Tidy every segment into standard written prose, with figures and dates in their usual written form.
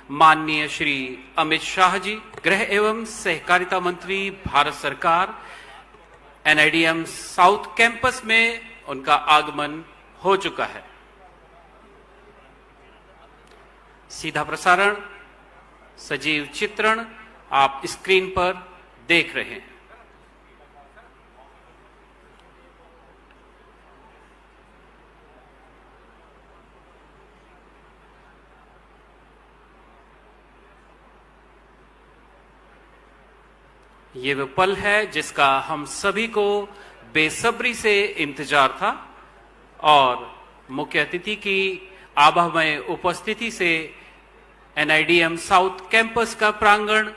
माननीय श्री अमित शाह जी, गृह एवं सहकारिता मंत्री, भारत सरकार, एनआईडीएम साउथ कैंपस में उनका आगमन हो चुका है। सीधा प्रसारण, सजीव चित्रण आप स्क्रीन पर देख रहे हैं। ये वो पल है जिसका हम सभी को बेसब्री से इंतजार था और मुख्य अतिथि की आभामय उपस्थिति से एनआईडीएम साउथ कैंपस का प्रांगण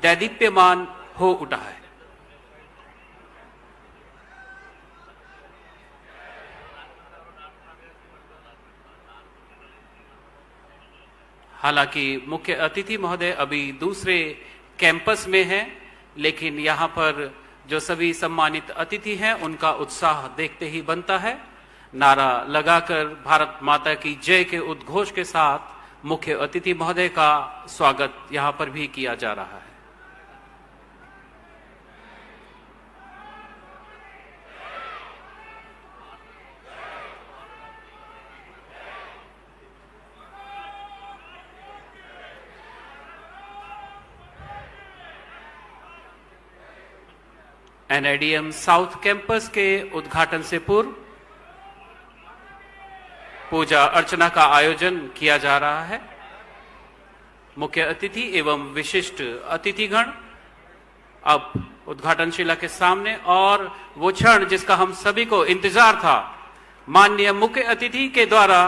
दैदीप्यमान हो उठा है। हालांकि मुख्य अतिथि महोदय अभी दूसरे कैंपस में हैं, लेकिन यहां पर जो सभी सम्मानित अतिथि हैं उनका उत्साह देखते ही बनता है। नारा लगाकर भारत माता की जय के उद्घोष के साथ मुख्य अतिथि महोदय का स्वागत यहां पर भी किया जा रहा है। एनआईडीएम साउथ कैंपस के उद्घाटन से पूर्व पूजा अर्चना का आयोजन किया जा रहा है। मुख्य अतिथि एवं विशिष्ट अतिथिगण अब उद्घाटन शिला के सामने, और वो क्षण जिसका हम सभी को इंतजार था, माननीय मुख्य अतिथि के द्वारा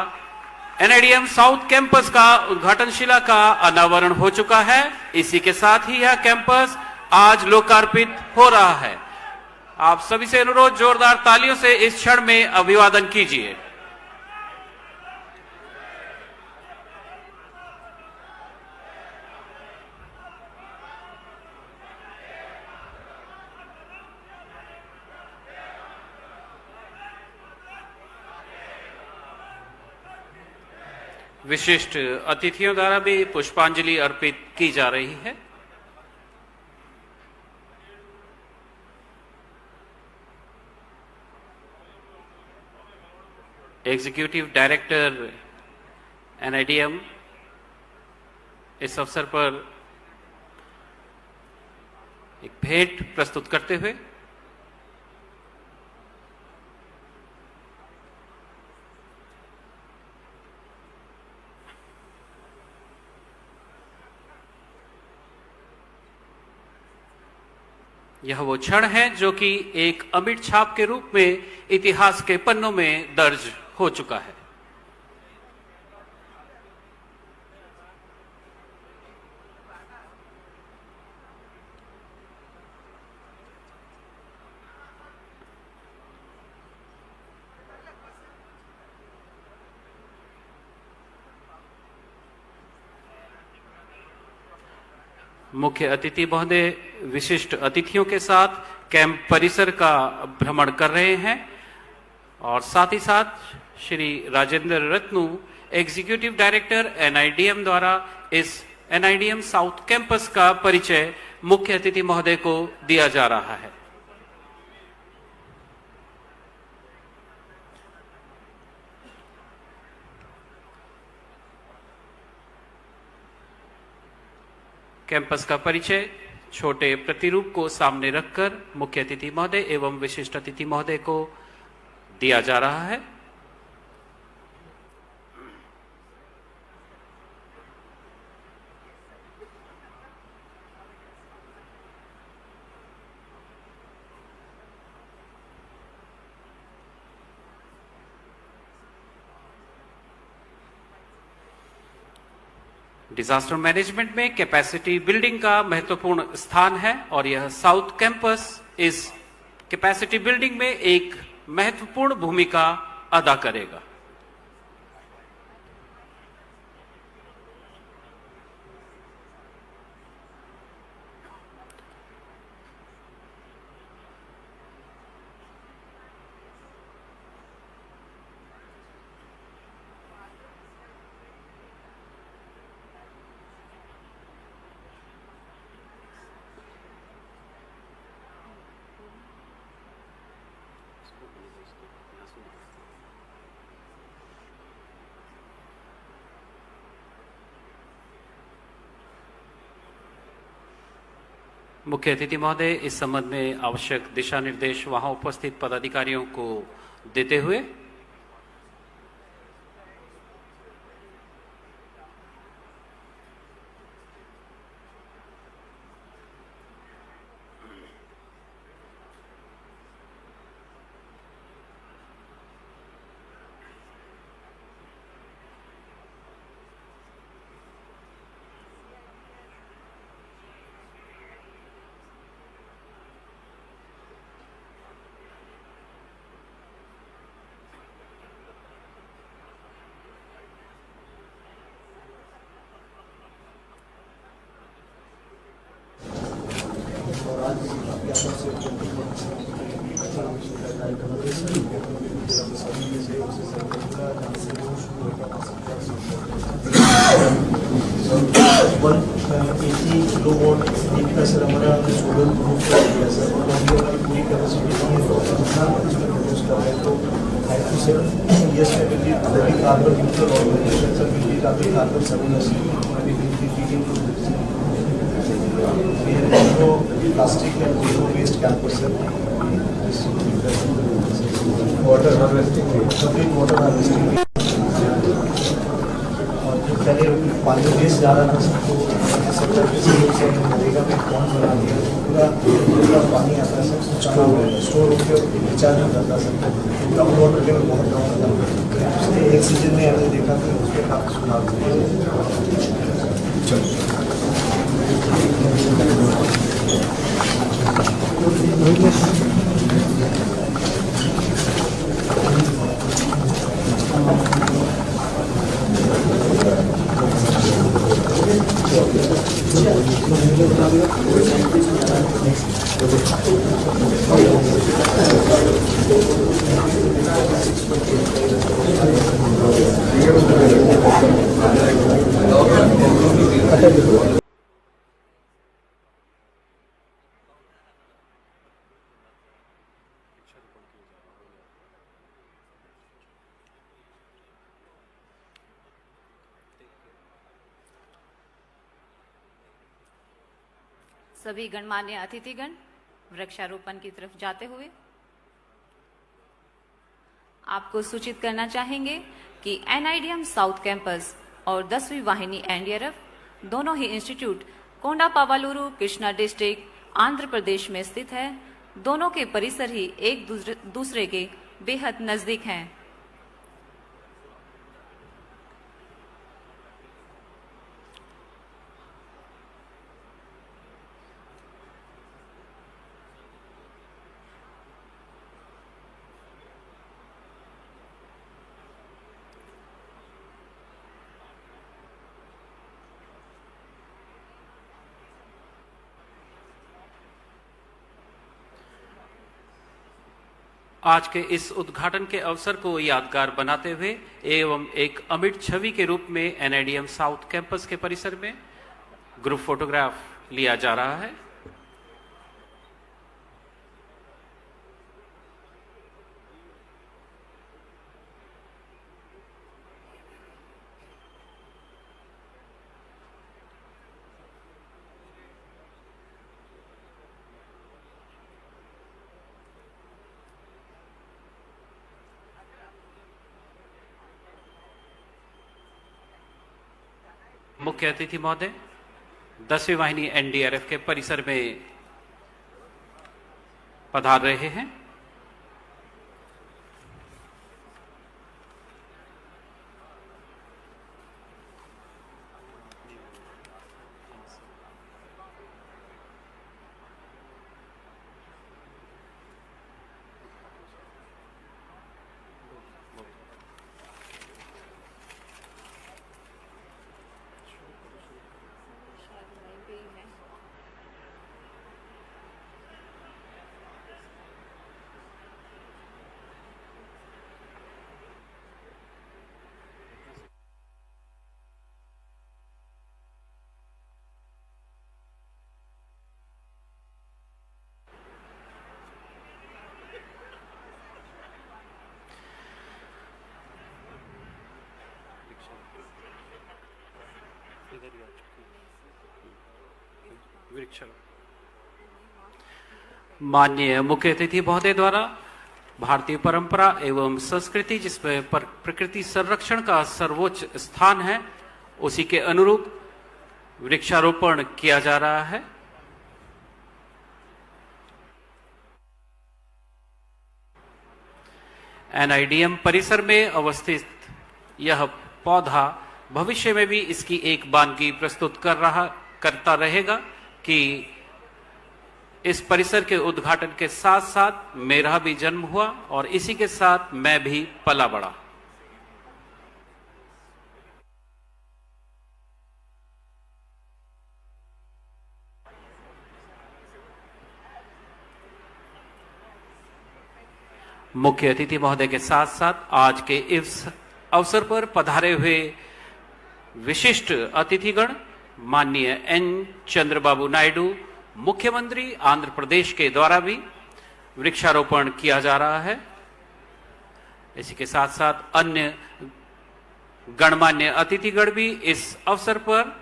एनआईडीएम साउथ कैंपस का उद्घाटन शिला का अनावरण हो चुका है। इसी के साथ ही यह कैंपस आज लोकार्पित हो रहा है। आप सभी से अनुरोध, जोरदार तालियों से इस क्षण में अभिवादन कीजिए। विशिष्ट अतिथियों द्वारा भी पुष्पांजलि अर्पित की जा रही है। एग्जीक्यूटिव डायरेक्टर एनआईडीएम इस अवसर पर एक भेंट प्रस्तुत करते हुए यह वो क्षण है जो कि एक अमिट छाप के रूप में इतिहास के पन्नों में दर्ज हो चुका है। मुख्य अतिथि महोदय विशिष्ट अतिथियों के साथ कैंप परिसर का भ्रमण कर रहे हैं और साथ ही साथ Shri Rajendra Ratnu, executive director NIDM द्वारा इस एनआईडीएम साउथ कैंपस का परिचय मुख्य अतिथि महोदय को दिया जा रहा है। कैंपस का परिचय छोटे प्रतिरूप को सामने रखकर मुख्य अतिथि महोदय एवं विशिष्ट अतिथि महोदय को दिया जा रहा है। डिजास्टर मैनेजमेंट में कैपेसिटी बिल्डिंग का महत्वपूर्ण स्थान है और यह साउथ कैंपस इस कैपेसिटी बिल्डिंग में एक महत्वपूर्ण भूमिका अदा करेगा। मुख्य अतिथि महोदय इस संबंध में आवश्यक दिशा निर्देश वहां उपस्थित पदाधिकारियों को देते हुए plastic and zero waste campus है वाटर हार्वेस्टिंग वाटर हार्वेस्टिंग और जो पहले पानी वेस्ट जा रहा था सबको सरकार के सहयोग से नरेगा में पॉइंट बना दिया पूरा पानी आता है सब जमा हुआ है स्टोर होकर रिचार्ज हो जाता है ग्राउंड वाटर लेवल बहुत डाउन था इसलिए एक सीजन में हमने देखा कि उस पर काफ़ी सुधार सभी गणमान्य अतिथिगण वृक्षारोपण की तरफ जाते हुए आपको सूचित करना चाहेंगे कि एनआईडीएम साउथ कैंपस और 10वीं वाहिनी एनडीआरएफ दोनों ही इंस्टीट्यूट कोंडापावालुरु कृष्णा डिस्ट्रिक्ट आंध्र प्रदेश में स्थित है। दोनों के परिसर ही एक दूसरे के बेहद नजदीक हैं। आज के इस उद्घाटन के अवसर को यादगार बनाते हुए एवं एक अमिट छवि के रूप में एनआईडीएम साउथ कैंपस के परिसर में ग्रुप फोटोग्राफ लिया जा रहा है। मुख्य अतिथि महोदय 10वीं वाहिनी एनडीआरएफ के परिसर में पधार रहे हैं। वृक्षारोपण माननीय मुख्य अतिथि महोदय द्वारा भारतीय परंपरा एवं संस्कृति जिसमें प्रकृति संरक्षण का सर्वोच्च स्थान है, उसी के अनुरूप वृक्षारोपण किया जा रहा है। एनआईडीएम परिसर में अवस्थित यह पौधा भविष्य में भी इसकी एक वानगी प्रस्तुत करता रहेगा कि इस परिसर के उद्घाटन के साथ साथ मेरा भी जन्म हुआ और इसी के साथ मैं भी पला बड़ा। मुख्य अतिथि महोदय के साथ साथ आज के इस अवसर पर पधारे हुए विशिष्ट अतिथिगण माननीय एन चंद्रबाबू नायडू मुख्यमंत्री आंध्र प्रदेश के द्वारा भी वृक्षारोपण किया जा रहा है। इसी के साथ साथ अन्य गणमान्य अतिथिगण भी इस अवसर पर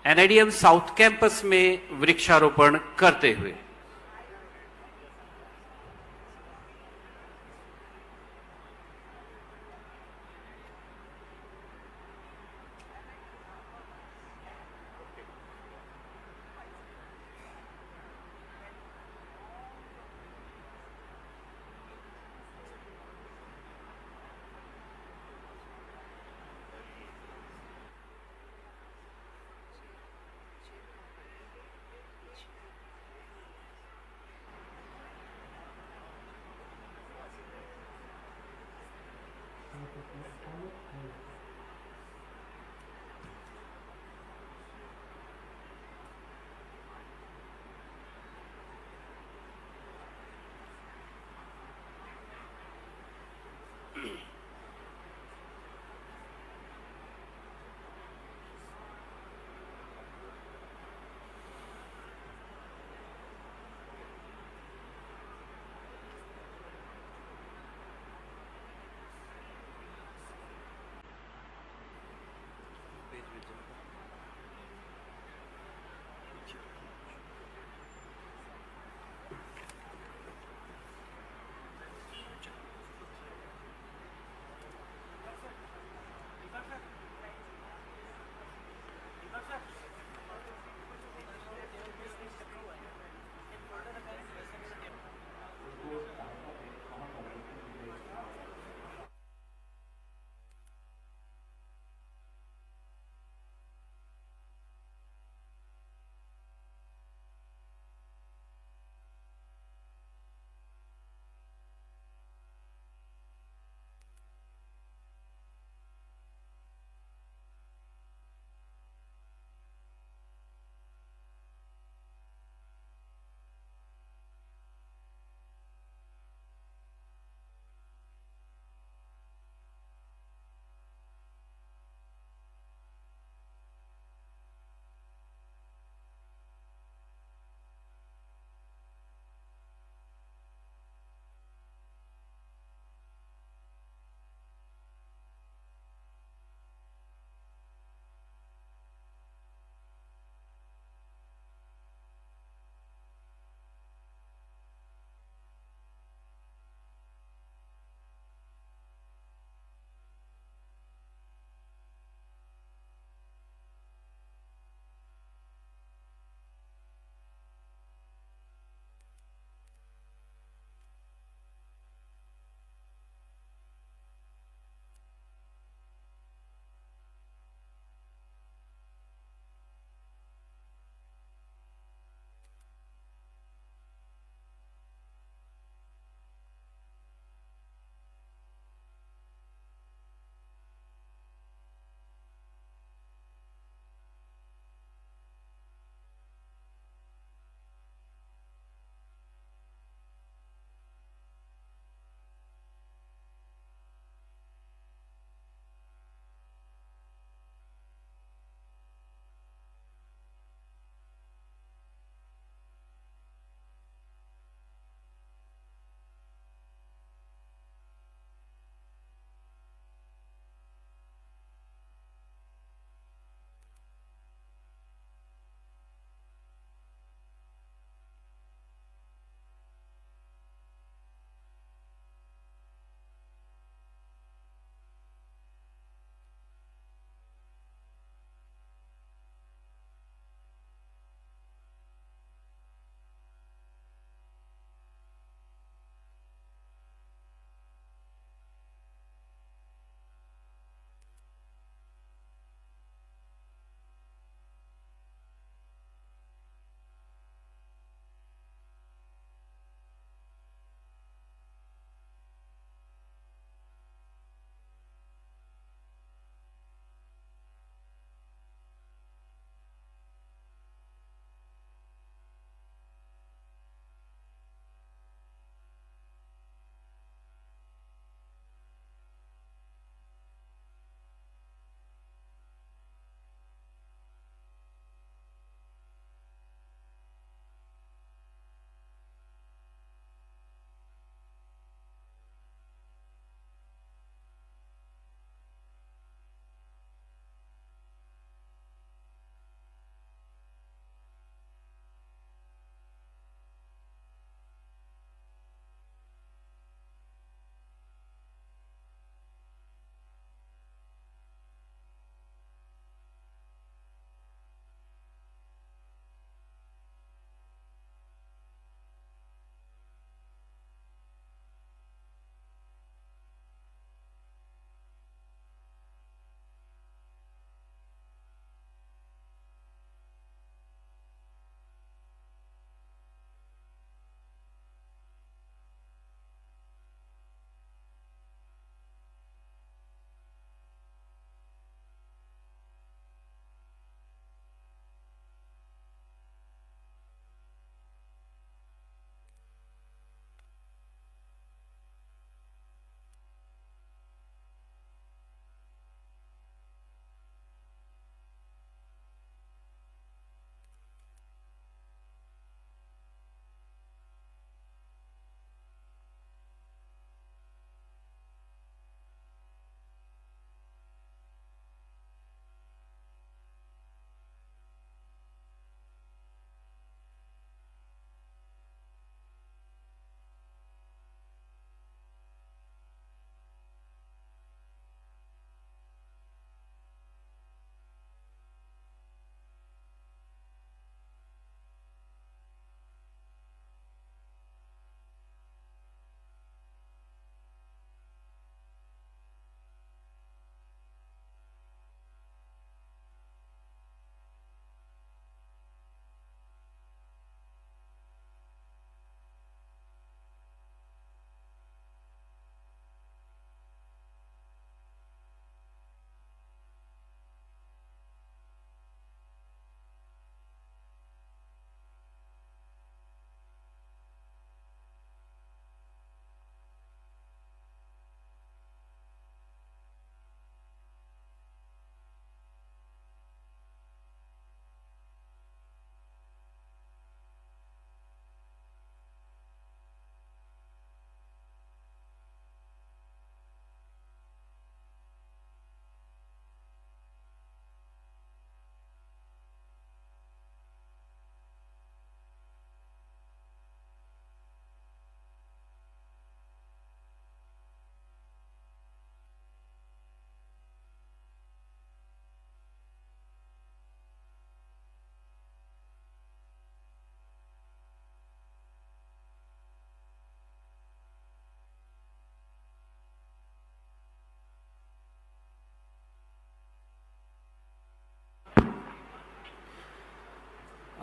एनआईडीएम साउथ कैंपस में वृक्षारोपण करते हुए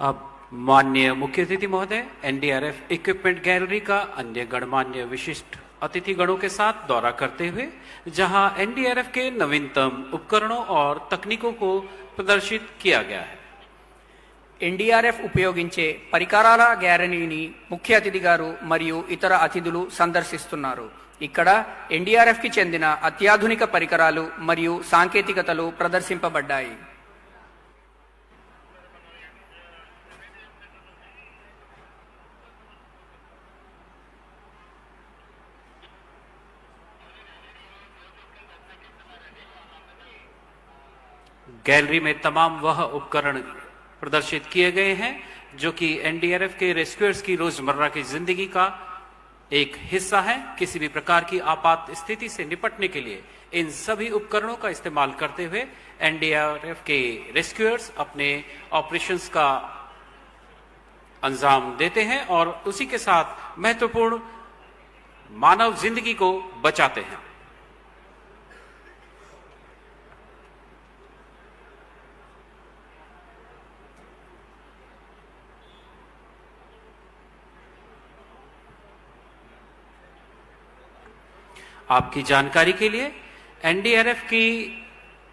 अब माननीय मुख्य अतिथि महोदय एनडीआरएफ इक्विपमेंट गैलरी का अन्य गणमान्य विशिष्ट अतिथि गणों के साथ दौरा करते हुए जहां एनडीआरएफ के नवीनतम उपकरणों और तकनीकों को प्रदर्शित किया गया है। ఎన్డీఆర్ఎఫ్ ఉపయోగించే పరికరాల గ్యాలరీని ముఖ్య అతిథి గారు మరియు ఇతర అతిథులు సందర్శిస్తున్నారు. ఇక్కడ ఎన్డీఆర్ఎఫ్ కి చెందిన అత్యాధునిక పరికరాలు మరియు సాంకేతికతలు ప్రదర్శింపబడ్డాయి. गैलरी में तमाम वह उपकरण प्रदर्शित किए गए हैं जो कि एनडीआरएफ के रेस्क्यूअर्स की रोजमर्रा की जिंदगी का एक हिस्सा है। किसी भी प्रकार की आपात स्थिति से निपटने के लिए इन सभी उपकरणों का इस्तेमाल करते हुए एनडीआरएफ के रेस्क्यूअर्स अपने ऑपरेशंस का अंजाम देते हैं और उसी के साथ महत्वपूर्ण मानव जिंदगी को बचाते हैं। आपकी जानकारी के लिए एनडीआरएफ की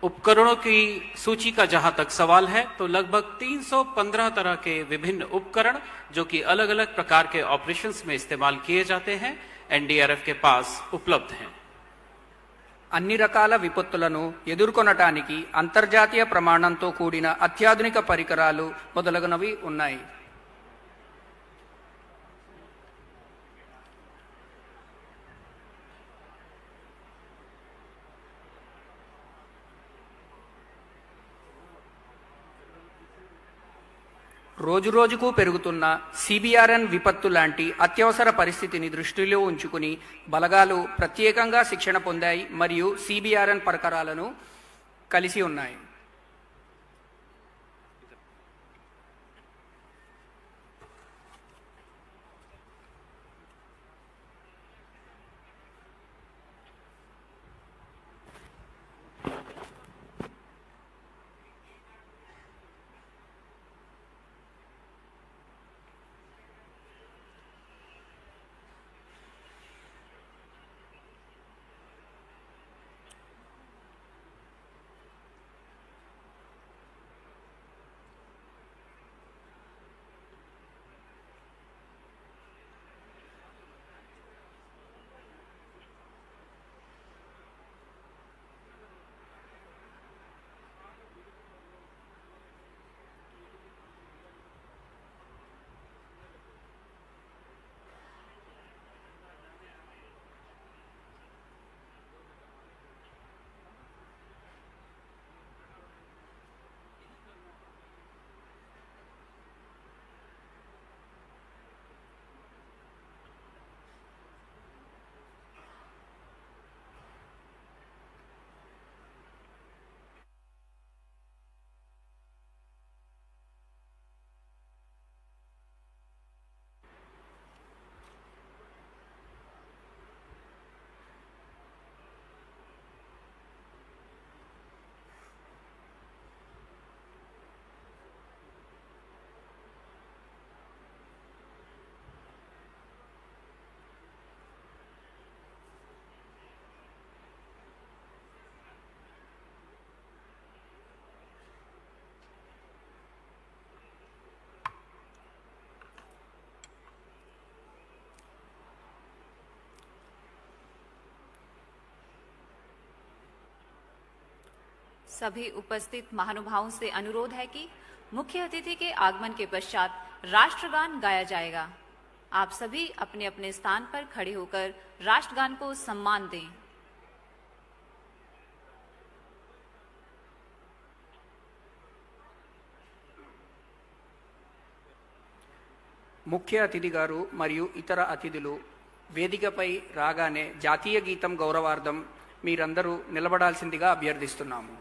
उपकरणों की सूची का जहां तक सवाल है तो लगभग 315 तरह के विभिन्न उपकरण जो कि अलग अलग प्रकार के ऑपरेशंस में इस्तेमाल किए जाते हैं एनडीआरएफ के पास उपलब्ध हैं। అన్ని రకాల విపత్తులను ఎదుర్కొనటానికి అంతర్జాతీయ ప్రమాణంతో కూడిన అత్యాధునిక పరికరాలు మొదలగునవి ఉన్నాయి. రోజురోజుకు పెరుగుతున్న సిబిఆర్ఎన్ విపత్తు లాంటి అత్యవసర పరిస్థితిని దృష్టిలో ఉంచుకుని బలగాలు ప్రత్యేకంగా శిక్షణ పొందాయి మరియు సిబిఆర్ఎన్ పరికరాలను కలిసి ఉన్నాయి. सभी उपस्थित महानुभावों से अनुरोध है कि मुख्य अतिथि के आगमन के पश्चात राष्ट्रगान गाया जाएगा। आप सभी अपने अपने स्थान पर खड़े होकर राष्ट्रगान को सम्मान दें। ముఖ్య అతిథి గారు మరియు ఇతర అతిథులు వేదికపై రాగానే జాతీయ గీతం గౌరవార్థం మీరందరూ నిలబడాల్సిందిగా అభ్యర్థిస్తున్నాము.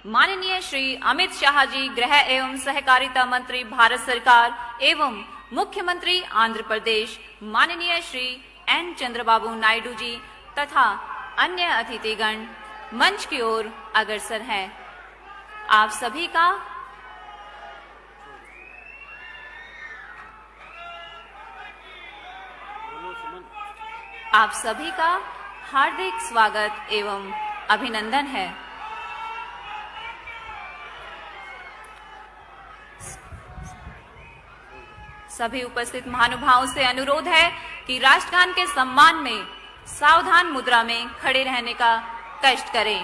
माननीय श्री अमित शाह जी, गृह एवं सहकारिता मंत्री भारत सरकार एवं मुख्यमंत्री आंध्र प्रदेश माननीय श्री एन चंद्रबाबू नायडू जी तथा अन्य अतिथिगण मंच की ओर अग्रसर हैं। आप सभी का हार्दिक स्वागत एवं अभिनंदन है। सभी उपस्थित महानुभावों से अनुरोध है कि राष्ट्रगान के सम्मान में सावधान मुद्रा में खड़े रहने का कष्ट करें।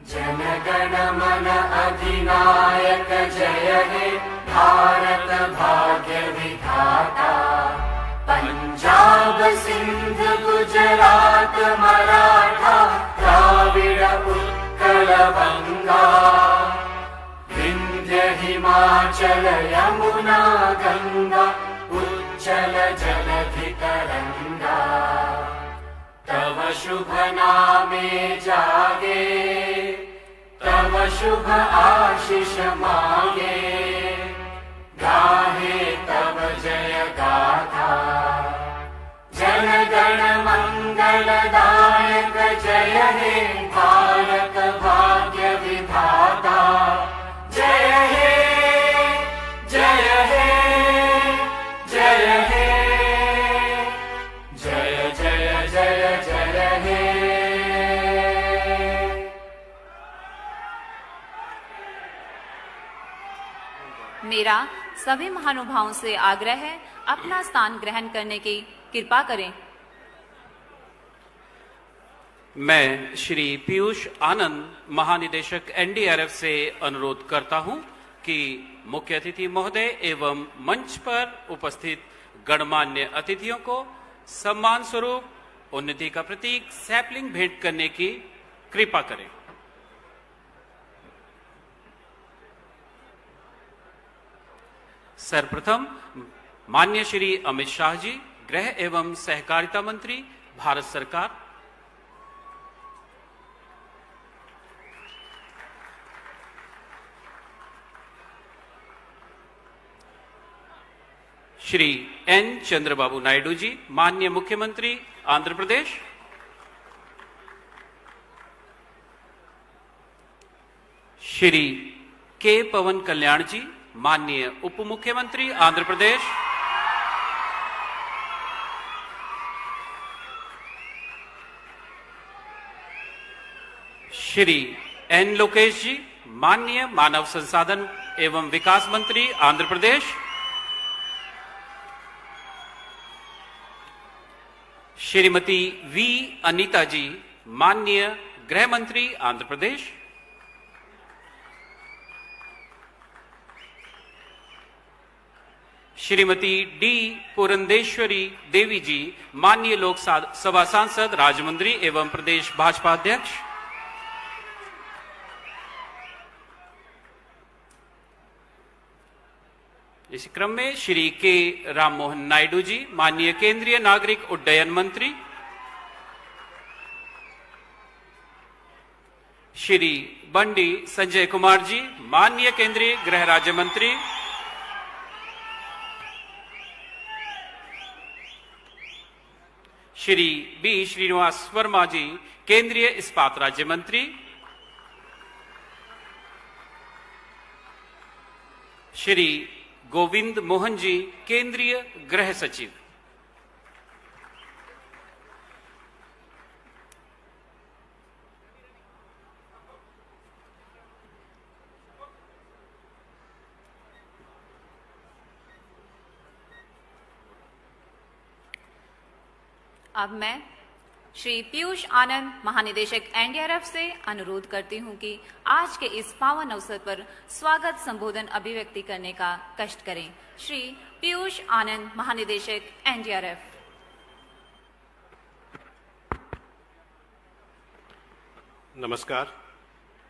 जन गण मन अधिनायक जय हे भारत भाग्य विधाता। पंजाब सिंध गुजरात मराठा द्राविड़ उत्कल बंगा। विंध्य हिमाचल यमुना गंगा उज्जल जलधि तरंगा। तव शुभ नामे जागे तव शुभ आशीष मांगे। गाहे तव जय गाथा जन गण मंगलदायक जय हे भारत भाग्य विधाता। जय हे जय हे जय हे जय जय जय जय हे। मेरा सभी महानुभावों से आग्रह है, अपना स्थान ग्रहण करने की कृपा करें। मैं श्री पीयूष आनंद, महानिदेशक एनडीआरएफ से अनुरोध करता हूं कि मुख्य अतिथि महोदय एवं मंच पर उपस्थित गणमान्य अतिथियों को सम्मान स्वरूप उन्नति का प्रतीक सैपलिंग भेंट करने की कृपा करें। सर्वप्रथम माननीय श्री अमित शाह जी, गृह एवं सहकारिता मंत्री भारत सरकार। श्री एन चंद्रबाबू नायडू जी, माननीय मुख्यमंत्री आंध्र प्रदेश। श्री के पवन कल्याण जी, माननीय उप मुख्यमंत्री आंध्र प्रदेश। श्री एन लोकेश जी, माननीय मानव संसाधन एवं विकास मंत्री आंध्र प्रदेश। श्रीमती वी अनीता जी, माननीय गृह मंत्री आंध्र प्रदेश। श्रीमती डी पुरंदेश्वरी देवी जी, माननीय लोक सभा सांसद राजमुंद्री एवं प्रदेश भाजपा अध्यक्ष। इस क्रम में श्री के राम मोहन नायडू जी, माननीय केंद्रीय नागरिक उड्डयन मंत्री। श्री बंडी संजय कुमार जी, माननीय केंद्रीय गृह राज्य मंत्री। श्री बी श्रीनिवास वर्मा जी, केंद्रीय इस्पात राज्य मंत्री। श्री गोविंद मोहन जी, केंद्रीय गृह सचिव। अब मैं श्री पीयूष आनंद, महानिदेशक एनडीआरएफ से अनुरोध करती हूं कि आज के इस पावन अवसर पर स्वागत संबोधन अभिव्यक्ति करने का कष्ट करें। श्री पीयूष आनंद, महानिदेशक एनडीआरएफ। नमस्कार।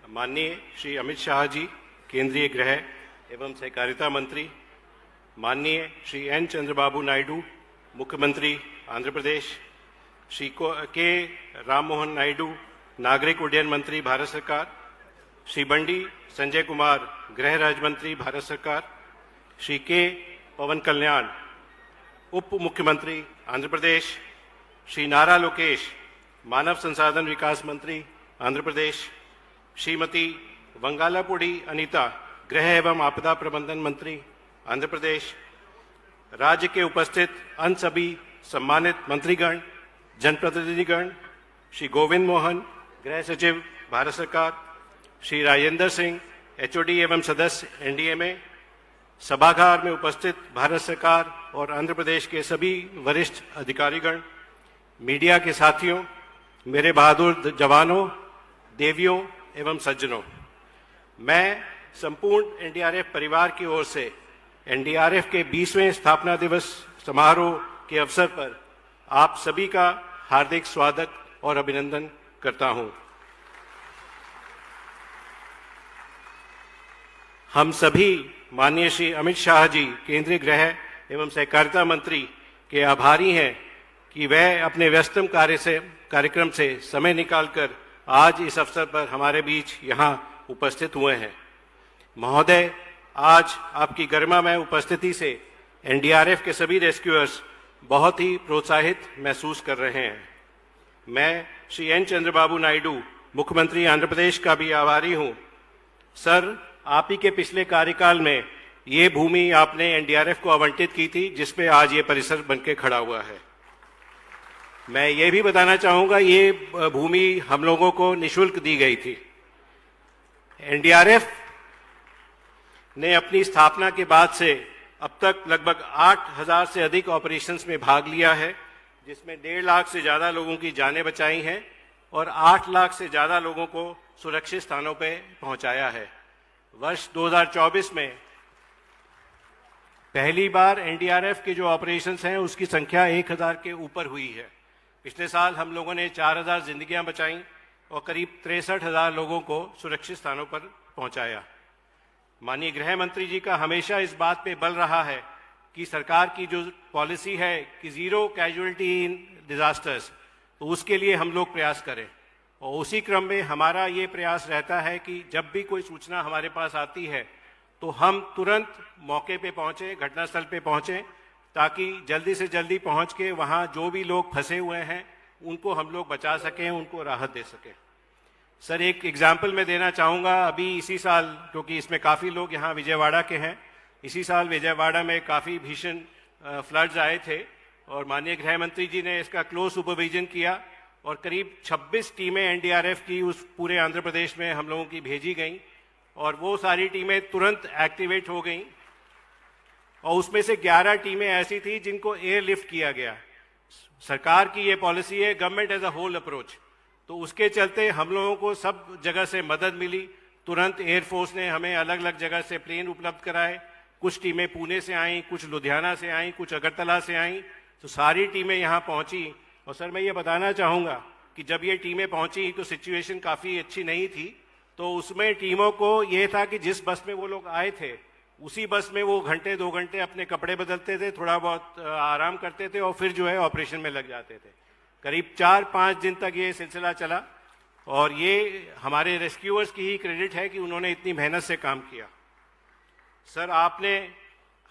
माननीय श्री अमित शाह जी, केंद्रीय गृह एवं सहकारिता मंत्री, माननीय श्री एन चंद्रबाबू नायडू, मुख्यमंत्री आंध्र प्रदेश, श्री के राम मोहन नायडू, नागरिक उड्डयन मंत्री, भारत सरकार, श्री बंडी संजय कुमार, गृह राज्य मंत्री, भारत सरकार, श्री के पवन कल्याण, उप मुख्यमंत्री, आंध्र प्रदेश, श्री नारा लोकेश, मानव संसाधन विकास मंत्री, आंध्र प्रदेश, श्रीमती वंगालापुड़ी अनीता, गृह एवं आपदा प्रबंधन मंत्री, आंध्र प्रदेश, राज्य के उपस्थित अन्य सभी सम्मानित मंत्रीगण, जनप्रतिनिधिगण, श्री गोविंद मोहन, गृह सचिव, भारत सरकार, श्री राजेंद्र सिंह, एचओडी एवं सदस्य एनडीएमए, सभागार में उपस्थित भारत सरकार और आंध्र प्रदेश के सभी वरिष्ठ अधिकारीगण, मीडिया के साथियों, मेरे बहादुर जवानों, देवियों एवं सज्जनों, मैं संपूर्ण एनडीआरएफ परिवार की ओर से एनडीआरएफ के 20वें स्थापना दिवस समारोह के अवसर पर आप सभी का हार्दिक स्वागत और अभिनंदन करता हूं। हम सभी माननीय श्री अमित शाह जी, केंद्रीय गृह एवं सहकारिता मंत्री के आभारी हैं कि वह अपने व्यस्तम कार्यक्रम से समय निकालकर आज इस अवसर पर हमारे बीच यहाँ उपस्थित हुए हैं। महोदय, आज आपकी गरिमामय उपस्थिति से एनडीआरएफ के सभी रेस्क्यूअर्स बहुत ही प्रोत्साहित महसूस कर रहे हैं। मैं श्री एन चंद्रबाबू नायडू, मुख्यमंत्री आंध्र प्रदेश का भी आभारी हूं। सर, आप ही के पिछले कार्यकाल में ये भूमि आपने एनडीआरएफ को आवंटित की थी, जिसपे आज ये परिसर बनके खड़ा हुआ है। मैं ये भी बताना चाहूंगा, ये भूमि हम लोगों को निःशुल्क दी गई थी। एनडीआरएफ ने अपनी स्थापना के बाद से अब तक लगभग 8,000 से अधिक ऑपरेशंस में भाग लिया है, जिसमें 1.5 लाख से ज्यादा लोगों की जानें बचाई हैं और 8 लाख से ज्यादा लोगों को सुरक्षित स्थानों पर पहुंचाया है। वर्ष 2024 में पहली बार एनडीआरएफ के जो ऑपरेशंस हैं उसकी संख्या 1,000 के ऊपर हुई है। पिछले साल हम लोगों ने 4,000 जिंदगियां बचाई और करीब 63,000 लोगों को सुरक्षित स्थानों पर पहुंचाया। माननीय गृह मंत्री जी का हमेशा इस बात पे बल रहा है कि सरकार की जो पॉलिसी है कि जीरो कैजुअलिटी इन डिजास्टर्स, तो उसके लिए हम लोग प्रयास करें। और उसी क्रम में हमारा ये प्रयास रहता है कि जब भी कोई सूचना हमारे पास आती है तो हम तुरंत मौके पे पहुंचे, घटनास्थल पे पहुंचे, ताकि जल्दी से जल्दी पहुंच के वहां जो भी लोग फंसे हुए हैं उनको हम लोग बचा सकें, उनको राहत दे सकें। सर, एक एग्जाम्पल मैं देना चाहूँगा। अभी इसी साल, क्योंकि इसमें काफ़ी लोग यहाँ विजयवाड़ा के हैं, इसी साल विजयवाड़ा में काफ़ी भीषण फ्लड्स आए थे और माननीय गृह मंत्री जी ने इसका क्लोज सुपरविजन किया और करीब 26 टीमें एनडीआरएफ की उस पूरे आंध्र प्रदेश में हम लोगों की भेजी गई और वो सारी टीमें तुरंत एक्टिवेट हो गई और उसमें से 11 टीमें ऐसी थी जिनको एयरलिफ्ट किया गया। सरकार की ये पॉलिसी है government as a whole approach, तो उसके चलते हम लोगों को सब जगह से मदद मिली। तुरंत एयरफोर्स ने हमें अलग अलग जगह से प्लेन उपलब्ध कराए। कुछ टीमें पुणे से आईं, कुछ लुधियाना से आईं, कुछ अगरतला से आईं, तो सारी टीमें यहाँ पहुँची। और सर, मैं ये बताना चाहूँगा कि जब ये टीमें पहुँची तो सिचुएशन काफ़ी अच्छी नहीं थी, तो उसमें टीमों को ये था कि जिस बस में वो लोग आए थे उसी बस में वो घंटे 2 घंटे अपने कपड़े बदलते थे, थोड़ा बहुत आराम करते थे और फिर जो है ऑपरेशन में लग जाते थे। करीब 4-5 दिन तक ये सिलसिला चला और ये हमारे रेस्क्यूअर्स की ही क्रेडिट है कि उन्होंने इतनी मेहनत से काम किया। सर, आपने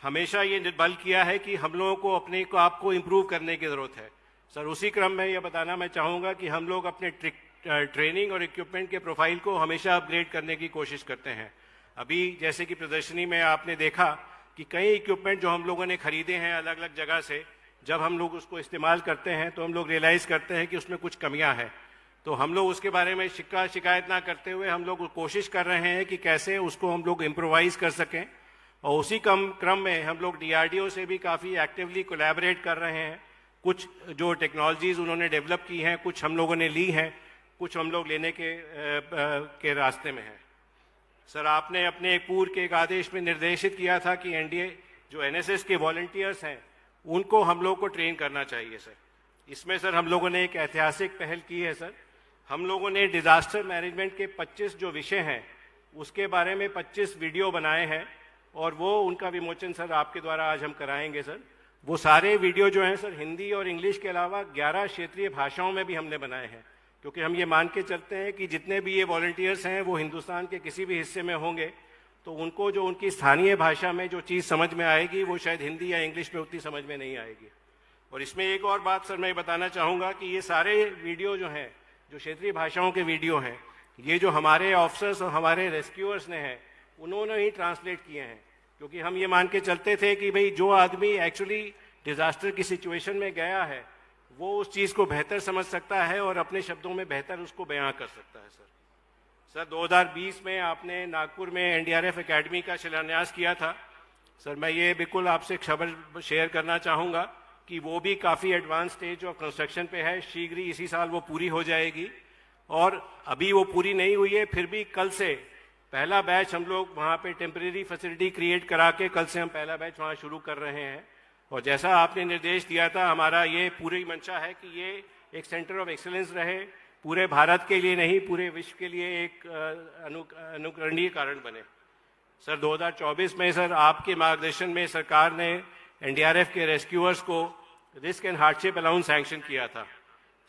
हमेशा ये बल किया है कि हम लोगों को अपने को आपको इम्प्रूव करने की ज़रूरत है। सर, उसी क्रम में ये बताना मैं चाहूँगा कि हम लोग अपने ट्रेनिंग और इक्विपमेंट के प्रोफाइल को हमेशा अपग्रेड करने की कोशिश करते हैं। अभी जैसे कि प्रदर्शनी में आपने देखा कि कई इक्विपमेंट जो हम लोगों ने खरीदे हैं अलग अलग जगह से, जब हम लोग उसको इस्तेमाल करते हैं तो हम लोग रियलाइज़ करते हैं कि उसमें कुछ कमियां हैं। तो हम लोग उसके बारे में शिकायत ना करते हुए हम लोग कोशिश कर रहे हैं कि कैसे उसको हम लोग इम्प्रोवाइज कर सकें। और उसी क्रम में हम लोग डीआरडीओ से भी काफ़ी एक्टिवली कोलैबोरेट कर रहे हैं। कुछ जो टेक्नोलॉजीज़ उन्होंने डेवलप की हैं, कुछ हम लोगों ने ली हैं, कुछ हम लोग लेने के रास्ते में हैं। सर, आपने अपने पूर्व के एक आदेश में निर्देशित किया था कि एनडीए जो एनएसएस के वॉलंटियर्स हैं उनको हम लोग को ट्रेन करना चाहिए। सर, इसमें सर हम लोगों ने एक ऐतिहासिक पहल की है। सर, हम लोगों ने डिजास्टर मैनेजमेंट के 25 जो विषय हैं उसके बारे में 25 वीडियो बनाए हैं और वो उनका विमोचन सर आपके द्वारा आज हम कराएंगे। सर, वो सारे वीडियो जो हैं सर हिंदी और इंग्लिश के अलावा 11 क्षेत्रीय भाषाओं में भी हमने बनाए हैं, क्योंकि हम ये मान के चलते हैं कि जितने भी ये वॉलंटियर्स हैं वो हिंदुस्तान के किसी भी हिस्से में होंगे तो उनको जो उनकी स्थानीय भाषा में जो चीज़ समझ में आएगी वो शायद हिंदी या इंग्लिश में उतनी समझ में नहीं आएगी। और इसमें एक और बात सर मैं बताना चाहूँगा कि ये सारे वीडियो जो हैं, जो क्षेत्रीय भाषाओं के वीडियो हैं, ये जो हमारे ऑफिसर्स और हमारे रेस्क्यूअर्स ने हैं उन्होंने ही ट्रांसलेट किए हैं, क्योंकि हम ये मान के चलते थे कि भाई जो आदमी एक्चुअली डिज़ास्टर की सिचुएशन में गया है वो उस चीज़ को बेहतर समझ सकता है और अपने शब्दों में बेहतर उसको बयां कर सकता है। सर 2020 में आपने नागपुर में एनडीआरएफ एकेडमी का शिलान्यास किया था। सर मैं ये बिल्कुल आपसे खबर शेयर करना चाहूँगा कि वो भी काफ़ी एडवांस स्टेज ऑफ कंस्ट्रक्शन पे है, शीघ्र ही इसी साल वो पूरी हो जाएगी। और अभी वो पूरी नहीं हुई है, फिर भी कल से पहला बैच हम लोग वहाँ पे टेम्परेरी फैसिलिटी क्रिएट करा के कल से हम पहला बैच वहाँ शुरू कर रहे हैं। और जैसा आपने निर्देश दिया था, हमारा ये पूरी मंशा है कि ये एक सेंटर ऑफ एक्सीलेंस रहे, पूरे भारत के लिए नहीं पूरे विश्व के लिए एक अनुकरणीय कारण बने। सर 2024 में सर आपके मार्गदर्शन में सरकार ने एनडीआरएफ के रेस्क्यूअर्स को risk and hardship allowance sanction किया था।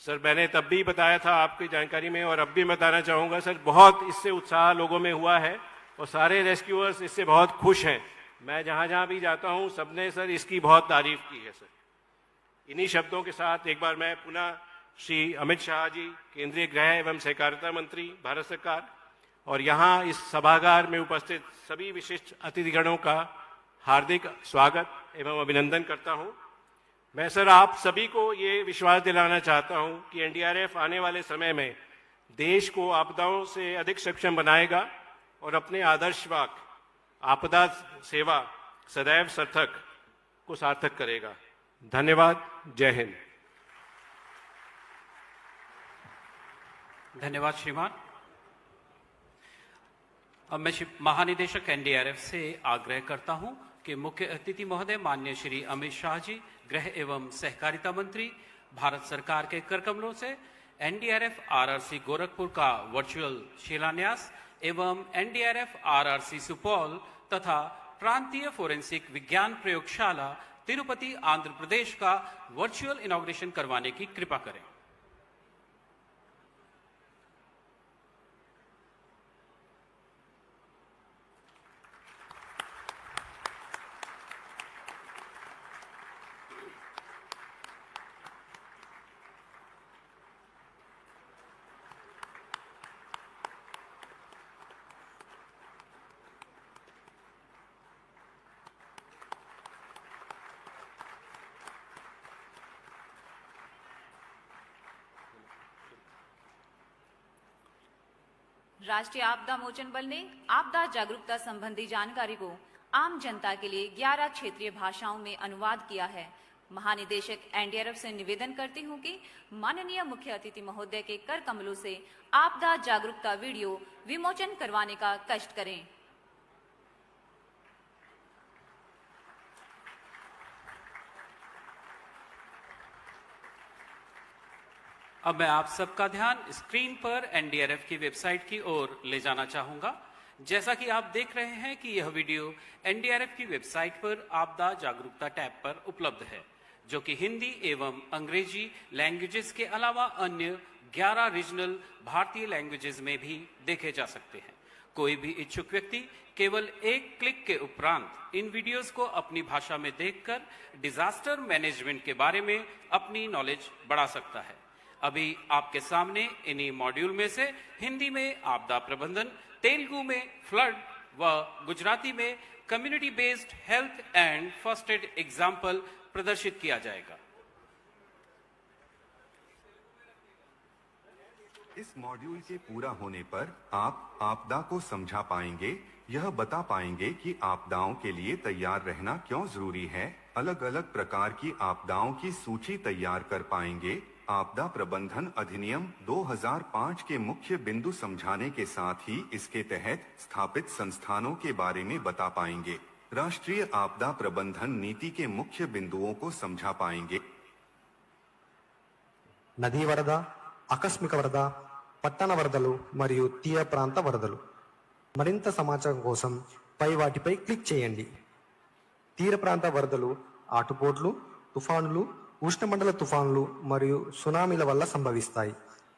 सर मैंने तब भी बताया था आपकी जानकारी में और अब भी बताना चाहूँगा सर, बहुत इससे उत्साह लोगों में हुआ है और सारे रेस्क्यूअर्स इससे बहुत खुश हैं। मैं जहाँ जहाँ भी जाता हूँ सबने सर इसकी बहुत तारीफ की है। सर इन्हीं शब्दों के साथ एक बार मैं पुनः श्री अमित शाह जी, केंद्रीय गृह एवं सहकारिता मंत्री भारत सरकार, और यहाँ इस सभागार में उपस्थित सभी विशिष्ट अतिथिगणों का हार्दिक स्वागत एवं अभिनंदन करता हूँ। मैं सर आप सभी को ये विश्वास दिलाना चाहता हूँ कि एनडीआरएफ आने वाले समय में देश को आपदाओं से अधिक सक्षम बनाएगा और अपने आदर्श वाक्य आपदा सेवा सदैव सार्थक को सार्थक करेगा। धन्यवाद। जय हिंद। धन्यवाद श्रीमान। अब मैं महानिदेशक एनडीआरएफ से आग्रह करता हूं कि मुख्य अतिथि महोदय माननीय श्री अमित शाह जी, गृह एवं सहकारिता मंत्री, भारत सरकार के कर कमलों से एनडीआरएफ आरआरसी गोरखपुर का वर्चुअल शिलान्यास एवं एनडीआरएफ आरआरसी सुपौल तथा प्रांतीय फोरेंसिक विज्ञान प्रयोगशाला तिरुपति आंध्र प्रदेश का वर्चुअल इनॉग्रेशन करवाने की कृपा करें। राष्ट्रीय आपदा मोचन बल ने आपदा जागरूकता संबंधी जानकारी को आम जनता के लिए 11 क्षेत्रीय भाषाओं में अनुवाद किया है। महानिदेशक एनडीआरएफ से निवेदन करती हूं कि माननीय मुख्य अतिथि महोदय के कर कमलों से आपदा जागरूकता वीडियो विमोचन करवाने का कष्ट करें। अब मैं आप सबका ध्यान स्क्रीन पर एनडीआरएफ की वेबसाइट की ओर ले जाना चाहूंगा। जैसा कि आप देख रहे हैं कि यह वीडियो एनडीआरएफ की वेबसाइट पर आपदा जागरूकता टैब पर उपलब्ध है, जो कि हिंदी एवं अंग्रेजी लैंग्वेजेस के अलावा अन्य 11 रीजनल भारतीय लैंग्वेजेस में भी देखे जा सकते हैं। कोई भी इच्छुक व्यक्ति केवल एक क्लिक के उपरांत इन वीडियोस को अपनी भाषा में देखकर डिजास्टर मैनेजमेंट के बारे में अपनी नॉलेज बढ़ा सकता है। अभी आपके सामने इन्हीं मॉड्यूल में से हिंदी में आपदा प्रबंधन, तेलुगु में फ्लड व गुजराती में community based health and first aid example प्रदर्शित किया जाएगा। इस मॉड्यूल के पूरा होने पर आप आपदा को समझा पाएंगे, यह बता पाएंगे कि आपदाओं के लिए तैयार रहना क्यों जरूरी है, अलग अलग प्रकार की आपदाओं की सूची तैयार कर पाएंगे, आपदा प्रबंधन अधिनियम 2005 के मुख्य बिंदु समझाने के साथ ही इसके तहत स्थापित संस्थानों के बारे में बता पाएंगे, राष्ट्रीय आपदा प्रबंधन नीति के मुख्य बिंदुओं को समझा पाएंगे। నదీ వరద, ఆకస్మిక వరద, పట్టణ వరదలు మరియు తీర ప్రాంత వరదలు. మరింత సమాచారం కోసం పై వాటిపై క్లిక్ చేయండి. తీర ప్రాంత వరదలు ఆటుపోట్లు, తుఫానులు, ఉష్ణమండల తుఫానులు మరియు సునామీల వల్ల సంభవిస్తాయి.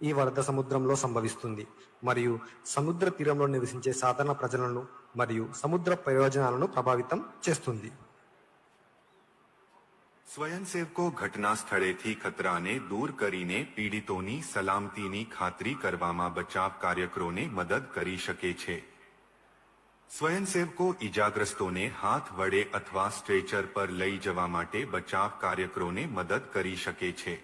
ఈ వరద సముద్రంలో సంభవిస్తుంది మరియు సముద్ర తీరంలో నివసించే సాధారణ ప్రజలను మరియు సముద్ర ప్రయోజనాలను ప్రభావితం చేస్తుంది. સ્વયંસેવકો ઘટના સ્થળેથી ખતરાને દૂર કરીને પીડિતોની સલામતીની ખાતરી કરવામાં બચાવ કાર્યકરોને મદદ કરી શકે છે. સ્વયંસેવકો ઇજાગ્રસ્તોને હાથ વડે અથવા સ્ટ્રેચર પર લઈ જવા માટે બચાવ કાર્યકરોને મદદ કરી શકે છે.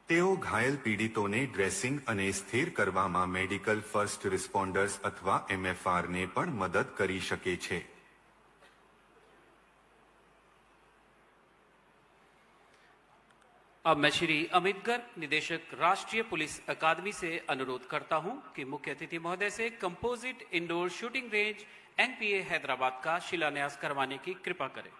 તેઓ ઘાયલ પીડિતોને ડ્રેસિંગ અને સ્થિર કરવામાં મેડિકલ ફર્સ્ટ રિસ્પોન્ડર્સ અથવા MFRને પણ મદદ કરી શકે છે. अब मैं श्री अमित गर्ग, निदेशक राष्ट्रीय पुलिस अकादमी से अनुरोध करता हूं कि मुख्य अतिथि महोदय से composite indoor shooting range NPA Hyderabad का शिलान्यास करवाने की कृपा करें.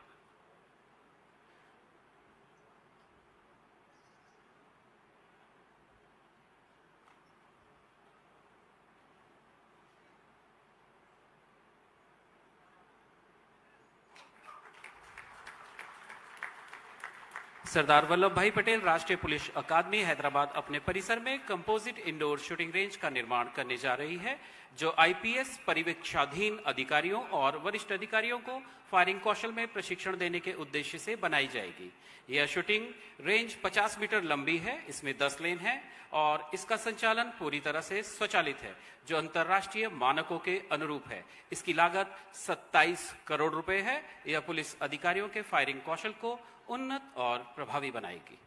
सरदार वल्लभ भाई पटेल राष्ट्रीय पुलिस अकादमी हैदराबाद अपने परिसर में कंपोजिट इंडोर शूटिंग रेंज का निर्माण करने जा रही है, जो IPS परिवीक्षाधीन अधिकारियों और वरिष्ठ अधिकारियों को फायरिंग कौशल में प्रशिक्षण देने के उद्देश्य से बनाई जाएगी. यह शूटिंग रेंज 50 मीटर लंबी है, इसमें 10 लेन है और इसका संचालन पूरी तरह से स्वचालित है, जो अंतर्राष्ट्रीय मानकों के अनुरूप है. इसकी लागत 27 करोड़ रुपए है. यह पुलिस अधिकारियों के फायरिंग कौशल को उन्नत और प्रभावी बनाएगी.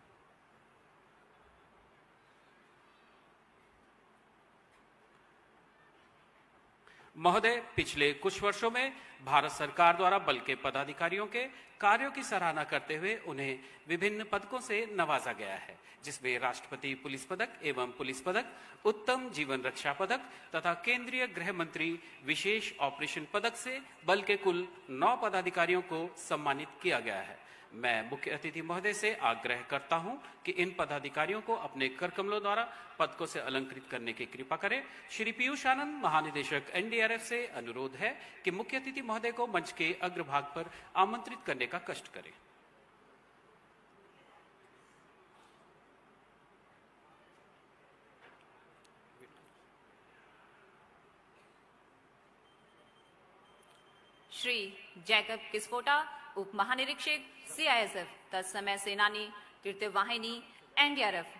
महोदय, पिछले कुछ वर्षों में भारत सरकार द्वारा बल के पदाधिकारियों के कार्यों की सराहना करते हुए उन्हें विभिन्न पदकों से नवाजा गया है, जिसमें राष्ट्रपति पुलिस पदक एवं पुलिस पदक, उत्तम जीवन रक्षा पदक तथा केंद्रीय गृह मंत्री विशेष ऑपरेशन पदक से बल के कुल 9 पदाधिकारियों को सम्मानित किया गया है. मैं मुख्य अतिथि महोदय से आग्रह करता हूं कि इन पदाधिकारियों को अपने करकमलों द्वारा पदकों से अलंकृत करने की कृपा करें. श्री पीयूष आनंद, महानिदेशक NDRF से अनुरोध है कि मुख्य अतिथि महोदय को मंच के अग्रभाग पर आमंत्रित करने का कष्ट करें. श्री जैकब किस्फोटा, उप महानिरीक्षक CISF, तत्समय सेनानी, तृतीय वाहिनी, NDRF.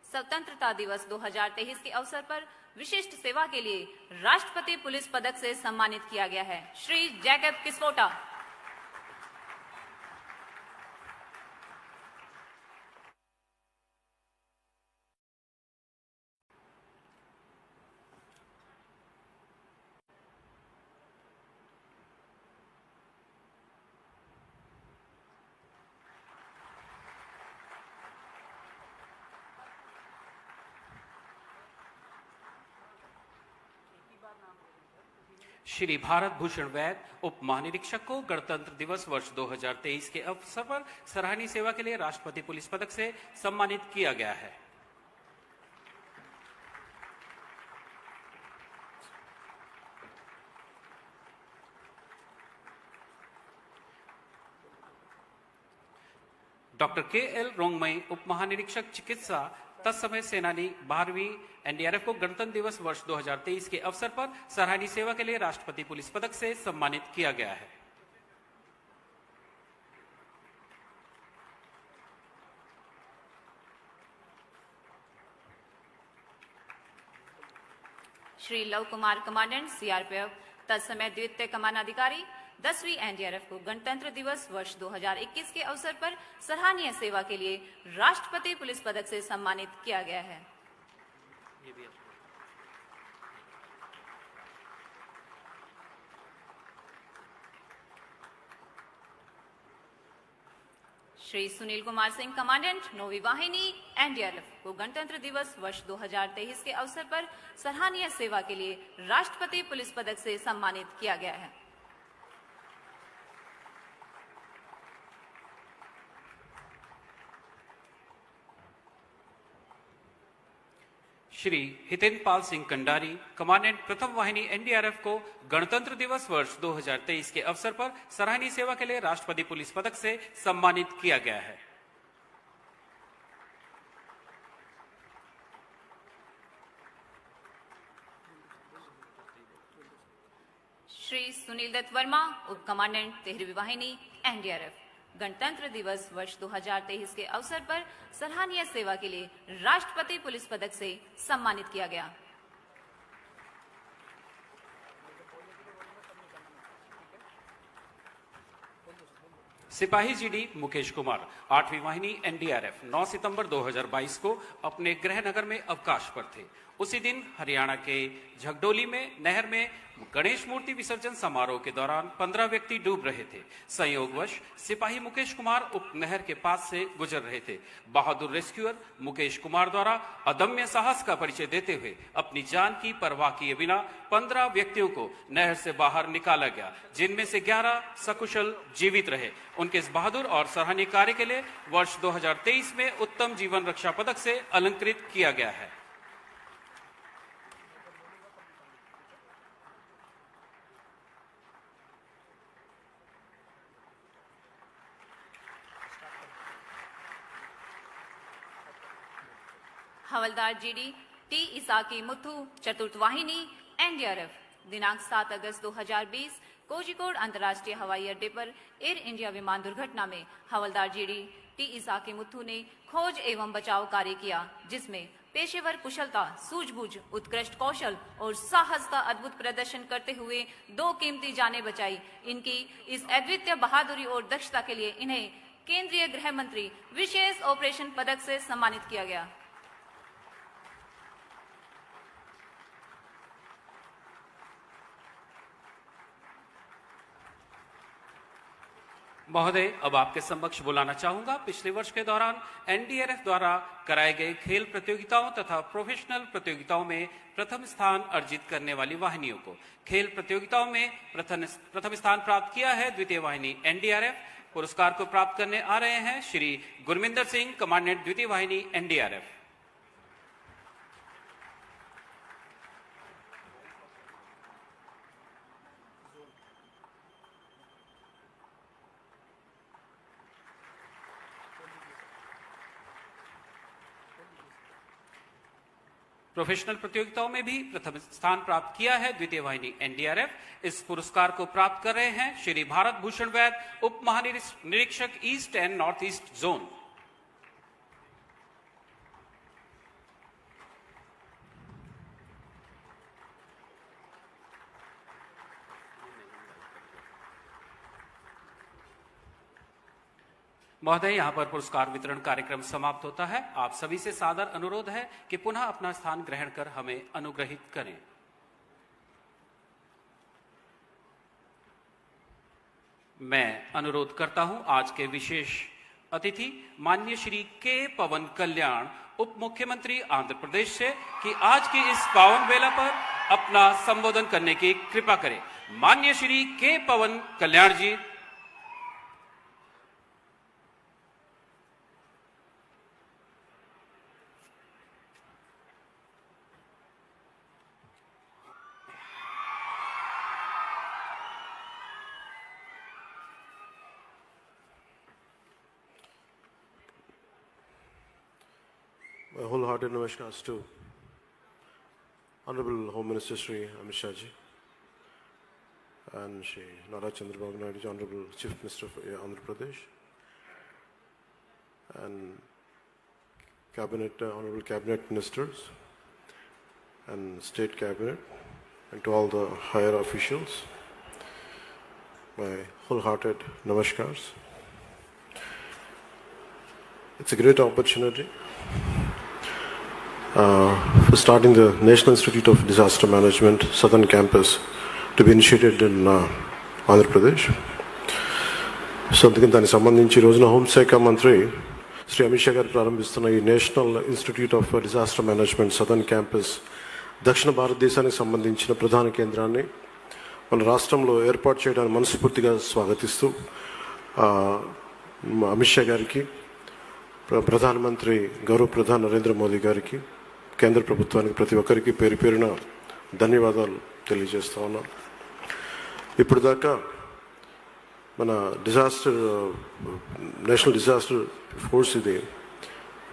स्वतंत्रता दिवस 2023 के अवसर पर विशिष्ट सेवा के लिए राष्ट्रपति पुलिस पदक से सम्मानित किया गया है. श्री जैकब किस्फोटा. श्री भारत भूषण वैद, उप महानिरीक्षक को गणतंत्र दिवस वर्ष 2023 के अवसर पर सराहनीय सेवा के लिए राष्ट्रपति पुलिस पदक से सम्मानित किया गया है. डॉक्टर KL रोंगमई, उप महानिरीक्षक चिकित्सा, तत्समय सेनानी, 12वीं NDRF को गणतंत्र दिवस वर्ष 2023 के अवसर पर सराहनीय सेवा के लिए राष्ट्रपति पुलिस पदक से सम्मानित किया गया है. श्री लव कुमार, कमांडेंट CRPF, तत्समय द्वितीय कमानाधिकारी, 10वीं NDRF को गणतंत्र दिवस वर्ष 2021 के अवसर पर सराहनीय सेवा के लिए राष्ट्रपति पुलिस पदक से सम्मानित किया गया है. श्री सुनील कुमार सिंह, कमांडेंट, 9वीं वाहिनी, NDRF को गणतंत्र दिवस वर्ष 2023 के अवसर पर सराहनीय सेवा के लिए राष्ट्रपति पुलिस पदक से सम्मानित किया गया है. श्री हितेंद्र पाल सिंह कंडारी, कमांडेंट प्रथम वाहिनी एनडीआरएफ को गणतंत्र दिवस वर्ष 2023 के अवसर पर सराहनीय सेवा के लिए राष्ट्रपति पुलिस पदक से सम्मानित किया गया है। श्री सुनील दत्त वर्मा, उप कमांडेंट 13वीं वाहिनी एनडीआरएफ, गणतंत्र दिवस वर्ष 2023 के अवसर पर सराहनीय सेवा के लिए राष्ट्रपति पुलिस पदक से सम्मानित किया गया। सिपाही जीडी मुकेश कुमार, 8वीं वाहिनी एनडीआरएफ, 9 सितंबर 2022 को अपने गृह नगर में अवकाश पर थे। उसी दिन हरियाणा के झगडोली में नहर में गणेश मूर्ति विसर्जन समारोह के दौरान 15 व्यक्ति डूब रहे थे। संयोगवश सिपाही मुकेश कुमार उप नहर के पास से गुजर रहे थे। बहादुर रेस्क्यूअर मुकेश कुमार द्वारा अदम्य साहस का परिचय देते हुए अपनी जान की परवाह किए बिना 15 व्यक्तियों को नहर से बाहर निकाला गया, जिनमें से 11 सकुशल जीवित रहे। उनके इस बहादुर और सराहनीय कार्य के लिए वर्ष 2023 में उत्तम जीवन रक्षा पदक से अलंकृत किया गया है। हवलदार जीडी टी इसाकी मुथु, चतुर्थ वाहिनी एनडीआरएफ, दिनांक 7 अगस्त 2020 कोझिकोड अंतर्राष्ट्रीय हवाई अड्डे पर एयर इंडिया विमान दुर्घटना में हवलदार जीडी टी इसाकी मुथु ने खोज एवं बचाव कार्य किया, जिसमें पेशेवर कुशलता, सूझबूझ, उत्कृष्ट कौशल और साहस का अद्भुत प्रदर्शन करते हुए 2 कीमती जानें बचाई। इनकी इस अद्वितीय बहादुरी और दक्षता के लिए इन्हें केंद्रीय गृह मंत्री विशेष ऑपरेशन पदक से सम्मानित किया गया। महोदय, अब आपके समक्ष बुलाना चाहूंगा पिछले वर्ष के दौरान एनडीआरएफ द्वारा कराए गए खेल प्रतियोगिताओं तथा प्रोफेशनल प्रतियोगिताओं में प्रथम स्थान अर्जित करने वाली वाहिनियों को। खेल प्रतियोगिताओं में प्रथम स्थान प्राप्त किया है द्वितीय वाहिनी एनडीआरएफ। पुरस्कार को प्राप्त करने आ रहे हैं श्री गुरमिंदर सिंह, कमांडेंट द्वितीय वाहिनी एनडीआरएफ। प्रोफेशनल प्रतियोगिताओं में भी प्रथम स्थान प्राप्त किया है द्वितीय वाहिनी एनडीआरएफ। इस पुरस्कार को प्राप्त कर रहे हैं श्री भारत भूषण वैद, उप महानिरीक्षक east and north east zone. महोदय, यहाँ पर पुरस्कार वितरण कार्यक्रम समाप्त होता है। आप सभी से सादर अनुरोध है कि पुनः अपना स्थान ग्रहण कर हमें अनुग्रहित करें। मैं अनुरोध करता हूं आज के विशेष अतिथि माननीय श्री के पवन कल्याण, उप मुख्यमंत्री आंध्र प्रदेश से, कि आज की इस पावन वेला पर अपना संबोधन करने की कृपा करें। माननीय श्री के पवन कल्याण जी। My wholehearted namaskars to Honorable Home Minister Shri Amit Shah ji and Shri Nara Chandrababu Naidu ji, Honorable Chief Minister of Andhra Pradesh, and Honorable Cabinet Ministers and State Cabinet, and to all the higher officials, my wholehearted namaskars. It's a great opportunity for starting the National Institute of Disaster Management Southern Campus to be initiated in Andhra Pradesh. So అందుకని దానికి సంబంధించి ఈ రోజున హోంశాఖ మంత్రి శ్రీ అమిత్ షా గారు ప్రారంభిస్తున్న ఈ national institute of disaster management southern campus దక్షిణ భారతదేశానికి సంబంధించిన ప్రధాన కేంద్రాన్ని మన రాష్ట్రంలో ఏర్పాటు చేయడానికి మనస్ఫూర్తిగా స్వాగతిస్తూ అమిత్ షా గారికి, ప్రధానమంత్రి గౌరవ ప్రధాని నరేంద్ర మోదీ గారికి, కేంద్ర ప్రభుత్వానికి ప్రతి ఒక్కరికి పేరు పేరున ధన్యవాదాలు తెలియజేస్తా ఉన్నాను. ఇప్పుడు దాకా మన నేషనల్ డిజాస్టర్ ఫోర్స్ ఇది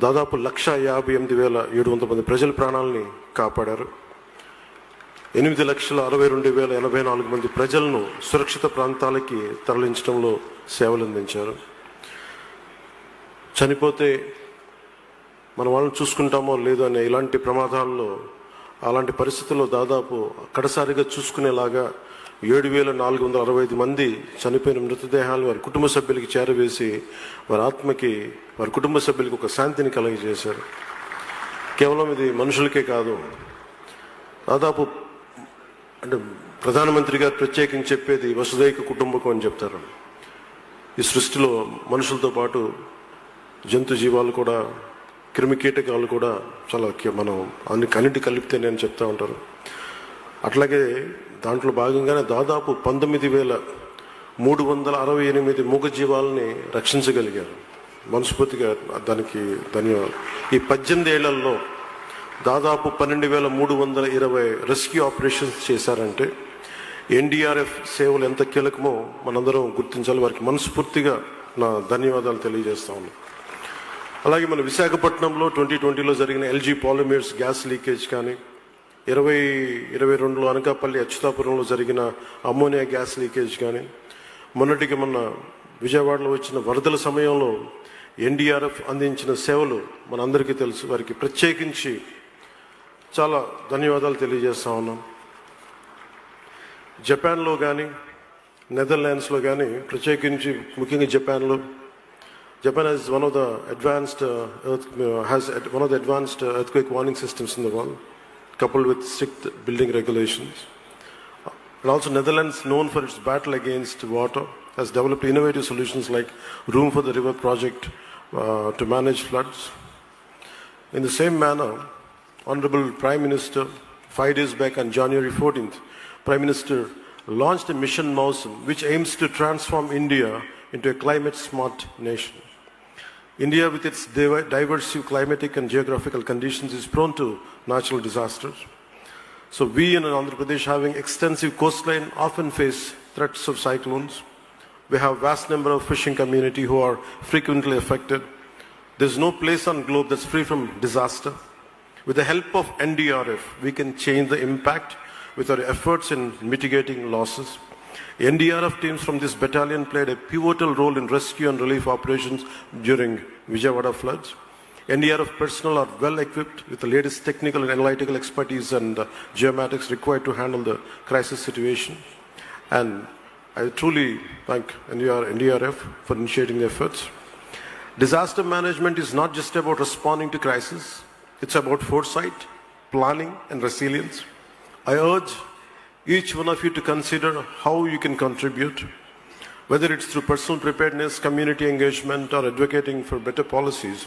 దాదాపు 1,58,700 మంది ప్రజల ప్రాణాలని కాపాడారు. 8,62,084 మంది ప్రజలను సురక్షిత ప్రాంతాలకి తరలించడంలో సేవలు అందించారు. చనిపోతే మన వాళ్ళని చూసుకుంటామో లేదో అనే ఇలాంటి ప్రమాదాల్లో అలాంటి పరిస్థితుల్లో దాదాపు కడసారిగా చూసుకునేలాగా 7,465 మంది చనిపోయిన మృతదేహాలు వారి కుటుంబ సభ్యులకి చేరవేసి వారి ఆత్మకి వారి కుటుంబ సభ్యులకి ఒక శాంతిని కలుగజేశారు. కేవలం ఇది మనుషులకే కాదు, దాదాపు అంటే ప్రధానమంత్రి గారు ప్రత్యేకించి చెప్పేది వసుదైక కుటుంబకం అని చెప్తారు. ఈ సృష్టిలో మనుషులతో పాటు జంతు జీవాలు కూడా, క్రిమి కీటకాలు కూడా చాలా మనం అన్నిటి కలిపితేనే అని చెప్తూ ఉంటారు. అట్లాగే దాంట్లో భాగంగానే దాదాపు 19,368 మూగ జీవాలని రక్షించగలిగారు. మనస్ఫూర్తిగా దానికి ధన్యవాదాలు. ఈ 18 ఏళ్లలో దాదాపు 12,320 రెస్క్యూ ఆపరేషన్స్ చేశారంటే ఎన్డీఆర్ఎఫ్ సేవలు ఎంత కీలకమో మనందరం గుర్తించాలి. వారికి మనస్ఫూర్తిగా నా ధన్యవాదాలు తెలియజేస్తా ఉన్నాను. అలాగే మన విశాఖపట్నంలో 2020లో జరిగిన ఎల్జీ పాలిమర్స్ గ్యాస్ లీకేజ్ కానీ, 2022లో అనకాపల్లి అచ్యుతాపురంలో జరిగిన అమ్మోనియా గ్యాస్ లీకేజ్ కానీ, మొన్నటికి మొన్న విజయవాడలో వచ్చిన వరదల సమయంలో ఎన్డీఆర్ఎఫ్ అందించిన సేవలు మనందరికీ తెలుసు. వారికి ప్రత్యేకించి చాలా ధన్యవాదాలు తెలియజేస్తా ఉన్నాం. జపాన్లో కానీ నెదర్లాండ్స్లో కానీ, ప్రత్యేకించి ముఖ్యంగా Japan has one of the advanced earthquake warning systems in the world, coupled with strict building regulations. And also Netherlands, known for its battle against water, has developed innovative solutions like Room for the River project to manage floods. In the same manner, Honorable Prime Minister, 5 days back on January 14th, Prime Minister launched a mission Mausam, which aims to transform India into a climate-smart nation. India, with its diverse climatic and geographical conditions, is prone to natural disasters. So we in Andhra Pradesh, having extensive coastline, often face threats of cyclones. We have vast number of fishing community who are frequently affected. There's no place on globe that's free from disaster. With the help of NDRF, we can change the impact with our efforts in mitigating losses. NDRF teams from this battalion played a pivotal role in rescue and relief operations during Vijayawada floods. NDRF personnel are well equipped with the latest technical and analytical expertise and geomatics required to handle the crisis situation. And I truly thank NDRF for initiating the efforts. Disaster management is not just about responding to crisis, it's about foresight, planning and resilience. I urge each one of you to consider how you can contribute, whether it's through personal preparedness, community engagement, or advocating for better policies.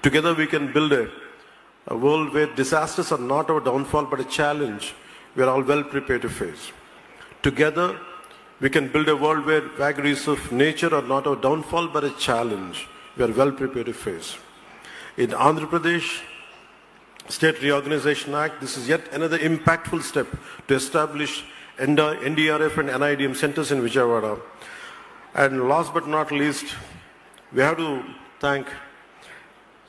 Together we can build a world where disasters are not our downfall but a challenge we are all well prepared to face. Together we can build a world where vagaries of nature are not our downfall but a challenge we are well prepared to face. In Andhra Pradesh State Reorganization Act, this is yet another impactful step to establish NDRF and NIDM centers in Vijayawada. And last but not least, we have to thank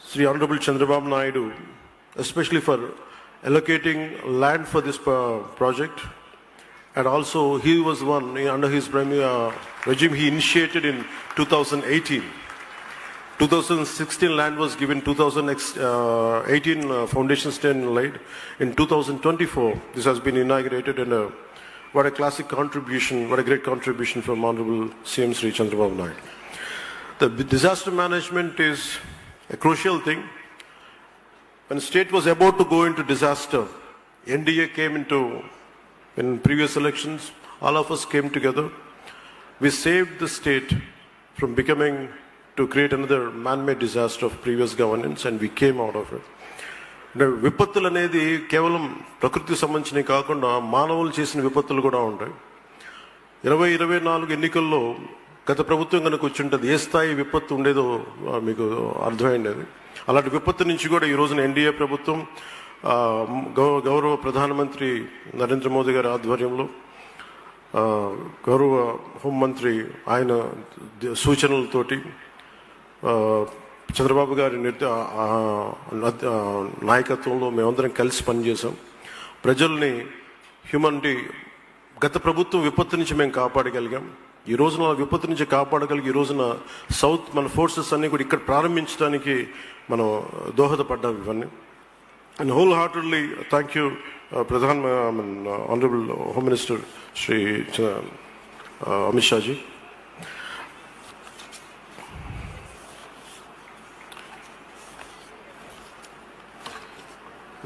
Sri Honorable Chandrababu Naidu, especially for allocating land for this project. And also, he was one, under his regime, he initiated in 2018. 2016 land was given, 2018 foundation stone laid. In 2024, this has been inaugurated, and what a classic contribution, what a great contribution from Honorable CM Sri Chandrababu Naidu. The disaster management is a crucial thing. When the state was about to go into disaster, NDA came into, in previous elections, all of us came together. We saved the state from becoming to create another man-made disaster of previous governance, and we came out of it. విపత్తులు అనేది కేవలం ప్రకృతికి సంబంధించినవి కాకుండా మానవులు చేసిన విపత్తులు కూడా ఉంటాయి. 2024 ఎన్నికల్లో గత ప్రభుత్వం కనుక వచ్చి ఏ స్థాయి విపత్తు ఉండేదో మీకు అర్థమైంది. అలాంటి విపత్తు నుంచి కూడా ఈ రోజున ఎన్డీఏ ప్రభుత్వం గౌరవ ప్రధానమంత్రి నరేంద్ర మోదీ గారి ఆధ్వర్యంలో గౌరవ హోంమంత్రి ఆయన సూచనలతోటి చంద్రబాబు గారి నాయకత్వంలో మేమందరం కలిసి పనిచేసాం. ప్రజల్ని హ్యూమనిటీ గత ప్రభుత్వం విపత్తు నుంచి మేము కాపాడగలిగాం. ఈ రోజున విపత్తు నుంచి కాపాడగలిగి ఈ రోజున సౌత్ మన ఫోర్సెస్ అన్నీ కూడా ఇక్కడ ప్రారంభించడానికి మనం దోహదపడ్డాం ఇవన్నీ. And whole heartedly thank you honourable home minister Shri Amit Shaji.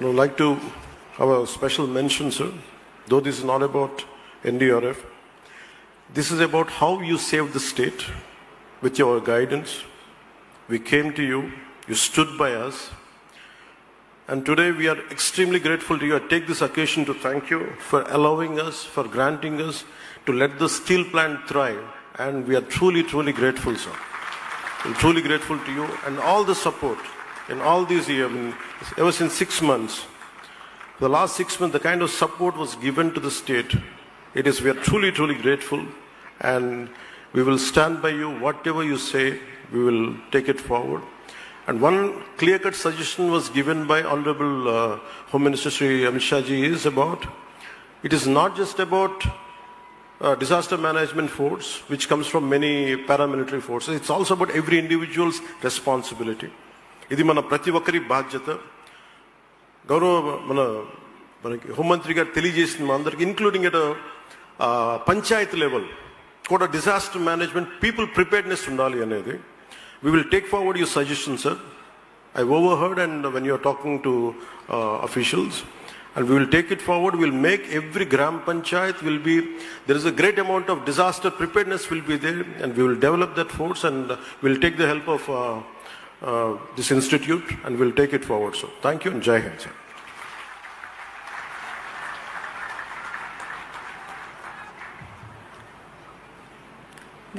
I would like to have a special mention, sir, though this is not about NDRF. This is about how you saved the state with your guidance. We came to you, you stood by us, and today we are extremely grateful to you. I take this occasion to thank you for allowing us, for granting us to let the steel plant thrive, and we are truly, truly grateful, sir. We're truly grateful to you and all the support in all these years, ever since 6 months. The last 6 months, the kind of support was given to the state. We are truly, truly grateful, and we will stand by you. Whatever you say, we will take it forward. And one clear-cut suggestion was given by Honorable Home Minister Shri Amit Shah Ji is about, it is not just about disaster management force, which comes from many paramilitary forces. It's also about every individual's responsibility. ఇది మన ప్రతి ఒక్కరి బాధ్యత. గౌరవ మనకి హోంమంత్రి గారు తెలియజేసింది మా అందరికి, ఇంక్లూడింగ్ ఎట్ పంచాయత్ లెవెల్ కూడా డిజాస్టర్ మేనేజ్మెంట్ పీపుల్ ప్రిపేర్డ్నెస్ ఉండాలి అనేది. We will take forward your suggestion, sir. I overheard and when you are talking to officials, and we will take it forward. We will make every gram panchayat will be, there is a great amount of disaster preparedness will be there, and we will develop that force, and we will take the help of this institute, and we will take it forward. So thank you and Jai Hind, sir.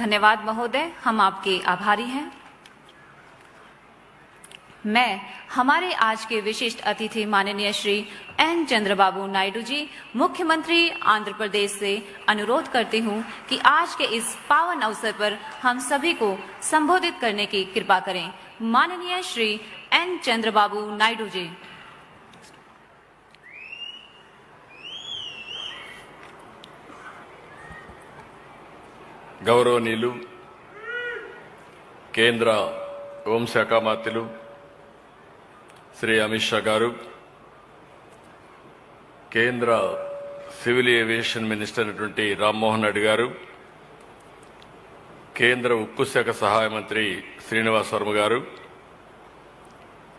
धन्यवाद महोदय, हम आपके आभारी हैं. मैं हमारे आज के विशिष्ट अतिथि माननीय श्री एन चंद्रबाबू नायडू जी, मुख्यमंत्री आंध्र प्रदेश से अनुरोध करती हूं कि आज के इस पावन अवसर पर हम सभी को संबोधित करने की कृपा करें. माननीय श्री एन चंद्रबाबू नायडू जी. గౌరవనీయులు కేంద్ర హోంశాఖ మంత్రులు శ్రీ అమిత్ షా గారు, కేంద్ర సివిల్ ఏవియేషన్ మినిస్టర్ అయినటువంటి రామ్మోహన్ రెడ్డి గారు, కేంద్ర ఉక్కు శాఖ సహాయ మంత్రి శ్రీనివాస్ వర్మ గారు,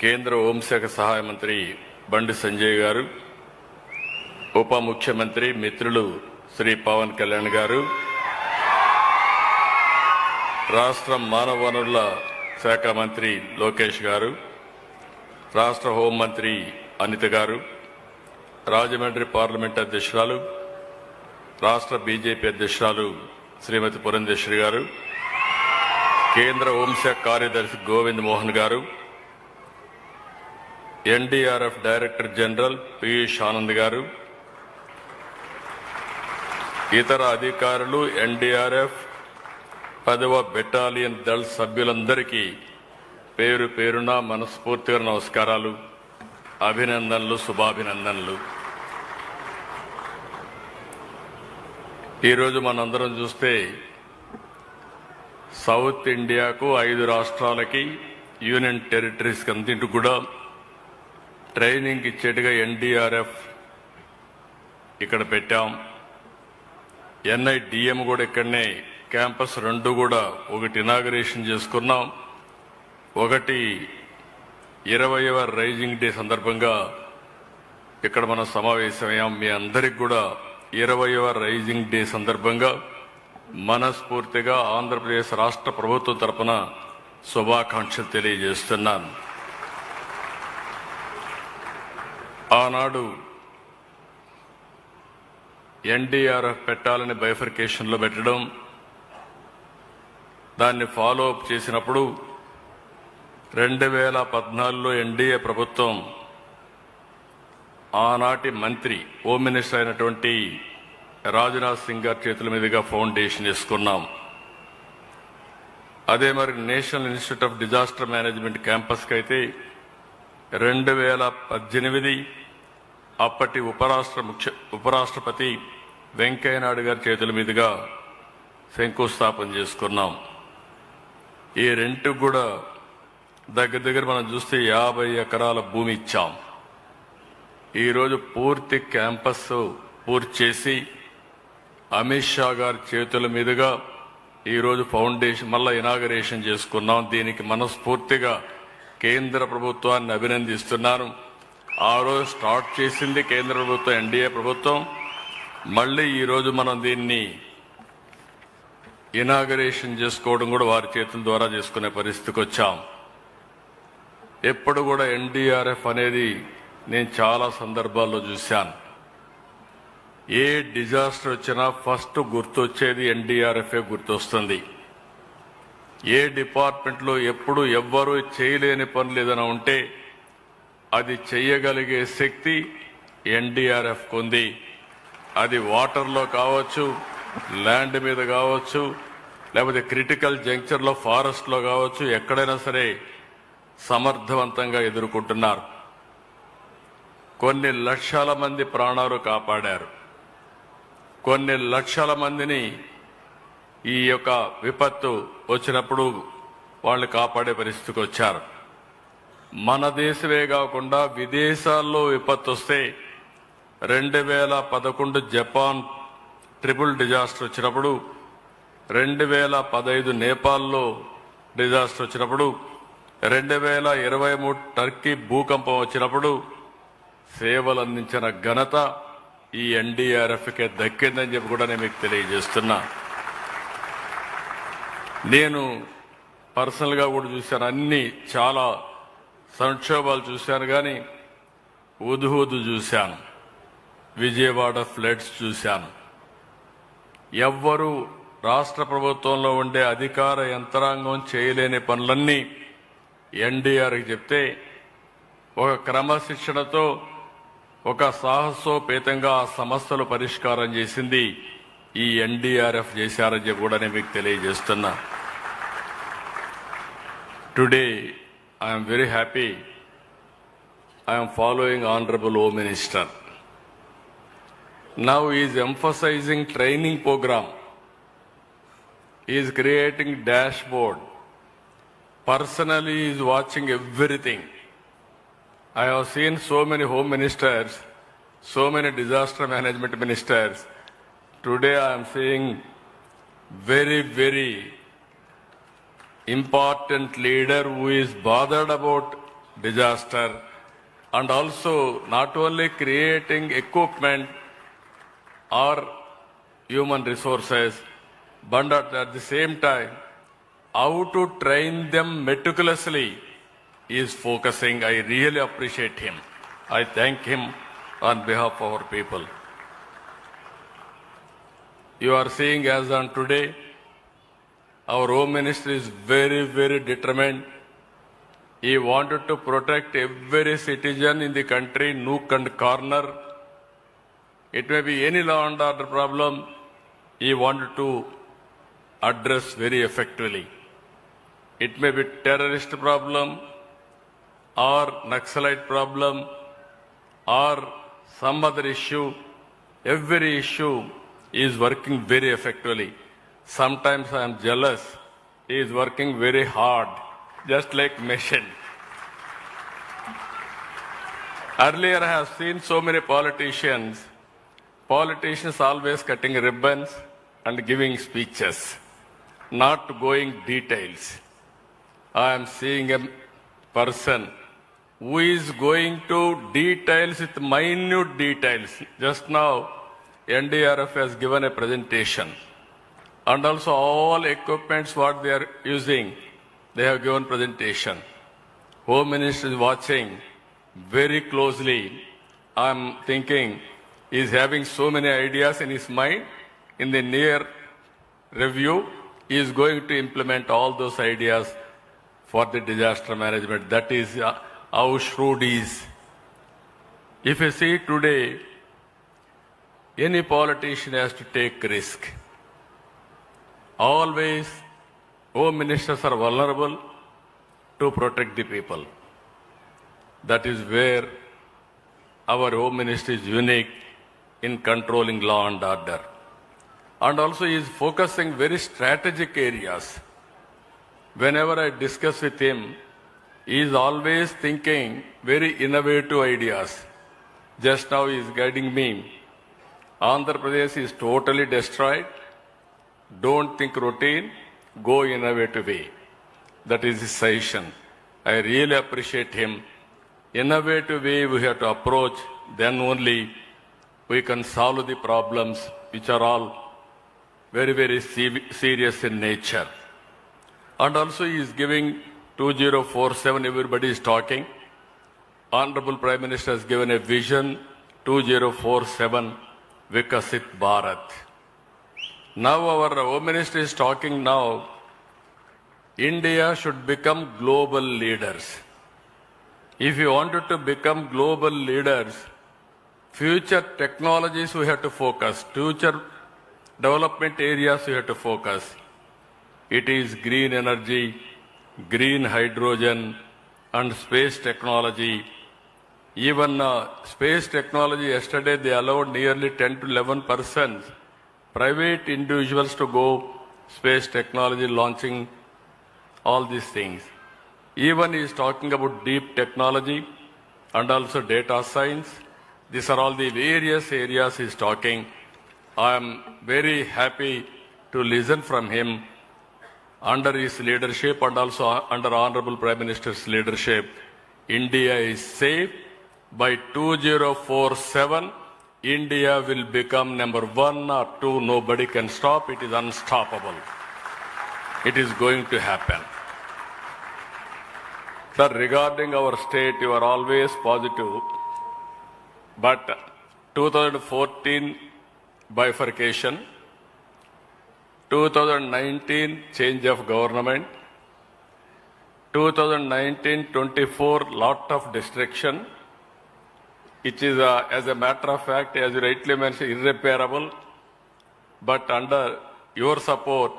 కేంద్ర హోంశాఖ సహాయ మంత్రి బండి సంజయ్ గారు, ఉప ముఖ్యమంత్రి మిత్రులు శ్రీ పవన్ కళ్యాణ్ గారు, రాష్ట్ర మానవ వనరుల శాఖ మంత్రి లోకేష్ గారు, రాష్ట్ర హోంమంత్రి అనిత గారు, రాజమండ్రి పార్లమెంట్ అధ్యక్షురాలు, రాష్ట్ర బీజేపీ అధ్యక్షురాలు శ్రీమతి పురంధేశ్వరి గారు, కేంద్ర హోంశాఖ కార్యదర్శి గోవింద్ మోహన్ గారు, NDRF director general Piyush Anand గారు, ఇతర అధికారులు, ఎన్డీఆర్ఎఫ్ 10వ బెటాలియన్ దళ సభ్యులందరికీ పేరు పేరున మనస్ఫూర్తిగా నమస్కారాలు, అభినందనలు, శుభాభినందనలు. ఈరోజు మనందరం చూస్తే సౌత్ ఇండియాకు 5 రాష్ట్రాలకి యూనియన్ టెరిటరీస్కి అంతటి కూడా ట్రైనింగ్ ఇచ్చేట్టుగా ఎన్డీఆర్ఎఫ్ ఇక్కడ పెట్టాం. ఎన్ఐడిఎం కూడా ఇక్కడనే క్యాంపస్ 2 కూడా ఒకటి ఇనాగరేషన్ చేసుకున్నాం. ఒకటి 20వ రైజింగ్ డే సందర్భంగా ఇక్కడ మనం సమావేశమయ్యాం. మీ అందరికి కూడా 20వ రైజింగ్ డే సందర్భంగా మనస్ఫూర్తిగా ఆంధ్రప్రదేశ్ రాష్ట్ర ప్రభుత్వం తరపున శుభాకాంక్షలు తెలియజేస్తున్నాను. ఆనాడు ఎన్డీఆర్ఎఫ్ పెట్టాలని బైఫర్కేషన్లో పెట్టడం, దాన్ని ఫాలో అప్ చేసినప్పుడు 2014లో ఎన్డీఏ ప్రభుత్వం ఆనాటి మంత్రి హోమ్ మినిస్టర్ అయినటువంటి రాజ్నాథ్ సింగ్ గారి చేతుల మీదుగా ఫౌండేషన్ వేసుకున్నాం. అదే మరి national institute of disaster management క్యాంపస్కి అయితే 2018 అప్పటి ఉపరాష్ట్రపతి వెంకయ్యనాయుడు గారి చేతుల మీదుగా శంకుస్థాపన చేసుకున్నాం. ఈ రెంట్కు కూడా దగ్గర మనం చూస్తే 50 ఎకరాల భూమి ఇచ్చాం. ఈరోజు పూర్తి క్యాంపస్ పూర్తి చేసి అమిత్ షా గారి చేతుల మీదుగా ఈరోజు ఫౌండేషన్ మళ్ళా ఇనాగరేషన్ చేసుకున్నాం. దీనికి మనస్ఫూర్తిగా కేంద్ర ప్రభుత్వాన్ని అభినందిస్తున్నాను. ఆ రోజు స్టార్ట్ చేసింది కేంద్ర ప్రభుత్వం, ఎన్డీఏ ప్రభుత్వం. మళ్ళీ ఈరోజు మనం దీన్ని ఇనాగరేషన్ చేసుకోవడం కూడా వారి చేతుల ద్వారా చేసుకునే పరిస్థితికి వచ్చాం. ఎప్పుడు కూడా ఎన్డీఆర్ఎఫ్ అనేది నేను చాలా సందర్భాల్లో చూశాను. ఏ డిజాస్టర్ వచ్చినా ఫస్ట్ గుర్తొచ్చేది ఎన్డీఆర్ఎఫే గుర్తొస్తుంది. ఏ డిపార్ట్మెంట్లో ఎప్పుడు ఎవ్వరూ చేయలేని పనులు ఏదైనా ఉంటే అది చేయగలిగే శక్తి ఎన్డీఆర్ఎఫ్కు ఉంది. అది వాటర్లో కావచ్చు, ల్యాండ్ మీద కావచ్చు, లేకపోతే క్రిటికల్ జంక్చర్లో ఫారెస్ట్లో కావచ్చు, ఎక్కడైనా సరే సమర్థవంతంగా ఎదుర్కొంటున్నారు. కొన్ని లక్షల మంది ప్రాణాలు కాపాడారు. కొన్ని లక్షల మందిని ఈ యొక్క విపత్తు వచ్చినప్పుడు వాళ్ళు కాపాడే పరిస్థితికి వచ్చారు. మన దేశమే కాకుండా విదేశాల్లో విపత్తు వస్తే 2011 జపాన్ ట్రిపుల్ డిజాస్టర్ వచ్చినప్పుడు, 2015 నేపాల్లో డిజాస్టర్ వచ్చినప్పుడు, 2023 టర్కీ భూకంపం వచ్చినప్పుడు సేవలు అందించిన ఘనత ఈ ఎన్డీఆర్ఎఫ్కే దక్కిందని చెప్పి కూడా నేను మీకు తెలియజేస్తున్నా. నేను పర్సనల్గా కూడా చూశాను, అన్ని చాలా సంక్షోభాలు చూశాను. కానీ ఉదుహుదు చూశాను, విజయవాడ ఫ్లడ్స్ చూశాను. ఎవ్వరూ రాష్ట్ర ప్రభుత్వంలో ఉండే అధికార యంత్రాంగం చేయలేని పనులన్నీ ఎన్డీఆర్కి చెప్తే ఒక క్రమశిక్షణతో ఒక సాహసోపేతంగా ఆ సమస్యలు పరిష్కారం చేసింది ఈ ఎన్డీఆర్ఎఫ్ చేశారని చెప్పి కూడా నేను మీకు తెలియజేస్తున్నా. Today I'm very happy. I'm following honourable home minister. Now he is emphasizing training program. He is creating dashboard. Personally, he is watching everything. I have seen so many home ministers, so many disaster management ministers. Today I am seeing very, very important leader who is bothered about disaster and also not only creating equipment or human resources, but at the same time, how to train them meticulously is focusing. I really appreciate him. I thank him on behalf of our people. You are seeing as on today, our Home Minister is very, very determined. He wanted to protect every citizen in the country, nook and corner. It may be any law and order problem, he wanted to address very effectively. It may be terrorist problem or Naxalite problem or some other issue. Every issue is working very effectively. Sometimes I am jealous. He is working very hard, just like machine. Earlier I have seen so many politicians always cutting ribbons and giving speeches, not going details. I am seeing a person who is going to details with minute details. Just now, NDRF has given a presentation, and also all equipments what they are using, they have given presentation. Home Minister is watching very closely. I am thinking he is having so many ideas in his mind. In the near review, he is going to implement all those ideas for the disaster management. That is how shrewd he is. If you see today, any politician has to take risk. Always, home ministers are vulnerable to protect the people. That is where our home minister is unique in controlling law and order. And also he is focusing very strategic areas. Whenever I discuss with him, he is always thinking very innovative ideas. Just now he is guiding me. Andhra Pradesh is totally destroyed. Don't think routine, go innovative way. That is his suggestion. I really appreciate him. Innovative way we have to approach, then only we can solve the problems which are all very, very serious in nature. And also he is giving 2047, everybody is talking. Honorable Prime Minister has given a vision, 2047, Vikasit Bharat. Now our Home Minister is talking now, India should become global leaders. If you wanted to become global leaders, future technologies we have to focus, future development areas we have to focus. It is green energy, green hydrogen, and space technology. Even space technology, yesterday they allowed nearly 10 to 11% private individuals to go space technology, launching all these things. Even he is talking about deep technology and also data science. These are all the various areas he is talking. I am very happy to listen from him. Under his leadership and also under Honorable Prime Minister's leadership, India is safe. By 2047, India will become number 1 or 2. Nobody can stop. It is unstoppable. It is going to happen. Sir, regarding our state, you are always positive. But 2014 bifurcation, 2019 change of government, 2019-24 lot of destruction, which is, as a matter of fact, as you rightly mentioned, irreparable. But under your support,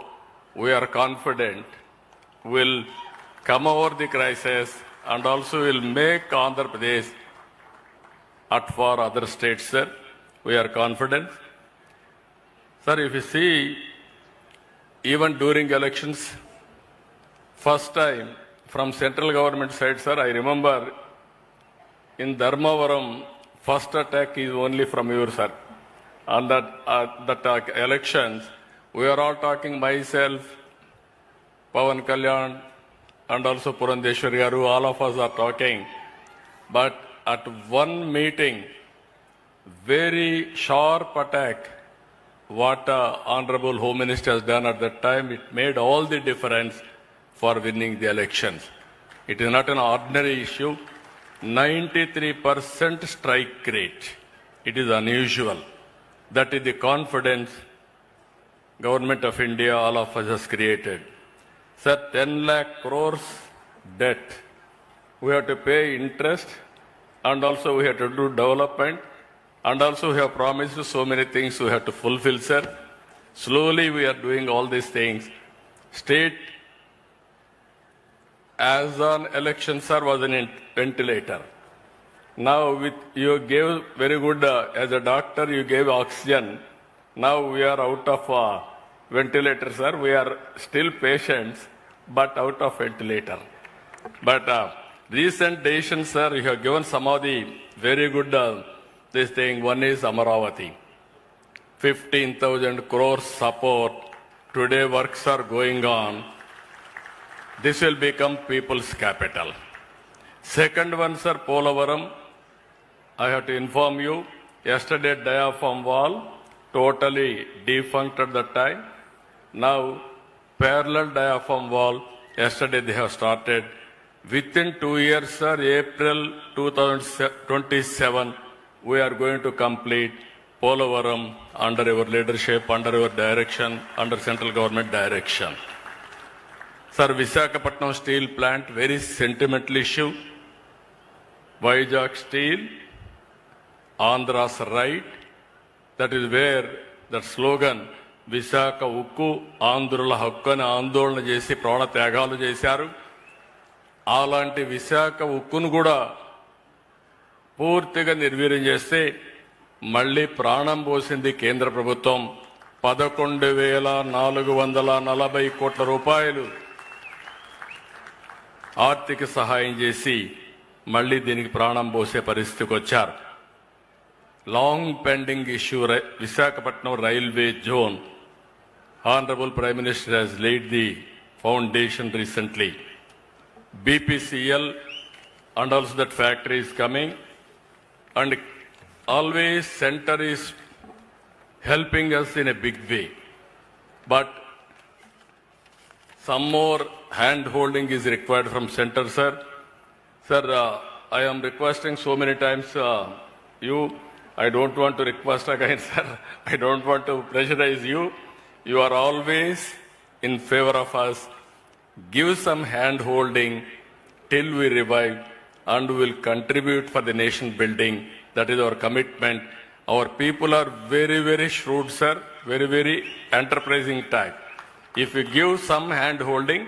we are confident we'll come over the crisis and also will make Andhra Pradesh at for other states, sir. We are confident. Sir, if you see, even during elections, first time from central government side, sir, I remember in Dharmavaram, first attack is only from your sir. On that elections, we are all talking, myself, Pawan Kalyan, and also Purandeshwari Garu, all of us are talking. But at one meeting, very sharp attack, what Honorable Home Minister has done at that time, it made all the difference for winning the elections. It is not an ordinary issue. 93% strike rate. It is unusual. That is the confidence Government of India, all of us has created. Sir, 10 lakh crores debt. We have to pay interest and also we have to do development and also we have promised so many things we have to fulfill, sir. Slowly we are doing all these things. State, as an election, sir, was a ventilator. Now you gave very good, as a doctor, you gave oxygen. Now we are out of ventilator, sir. We are still patients, but out of ventilator. But recent decisions, sir, you have given some of the very good, this thing. One is Amaravati. 15,000 crores support. Today works are going on. This will become people's capital. Second one, sir, Polavaram. I have to inform you, yesterday diaphragm wall totally defunct at that time. Now, parallel diaphragm wall, yesterday they have started. Within 2 years, sir, April 2027, we are going to complete Polavaram under your leadership, under your direction, under central government direction. Sir, Visakhapatnam steel plant, very sentimental issue. Vizag steel, Andhra's right. That is where that slogan, Visakha ఉక్కు ఆంధ్రుల హక్కు అని ఆందోళన చేసి ప్రాణ త్యాగాలు చేశారు. అలాంటి విశాఖ ఉక్కును కూడా పూర్తిగా నిర్వీర్యం చేస్తే మళ్ళీ ప్రాణం పోసింది కేంద్ర ప్రభుత్వం. 11,440 కోట్ల రూపాయలు ఆర్థిక సహాయం చేసి మళ్ళీ దీనికి ప్రాణం పోసే పరిస్థితికి వచ్చారు. Long pending issue Visakhapatnam railway zone. Honorable Prime Minister has laid the foundation recently. BPCL and also that factory is coming, and always center is helping us in a big way. But some more hand holding is required from center, sir. Sir, I am requesting so many times you. I don't want to request again, sir. I don't want to pressurize you. You are always in favor of us. Give some hand holding till we revive and will contribute for the nation building. That is our commitment. Our people are very, very shrewd, sir. Very, very enterprising type. If you give some hand holding,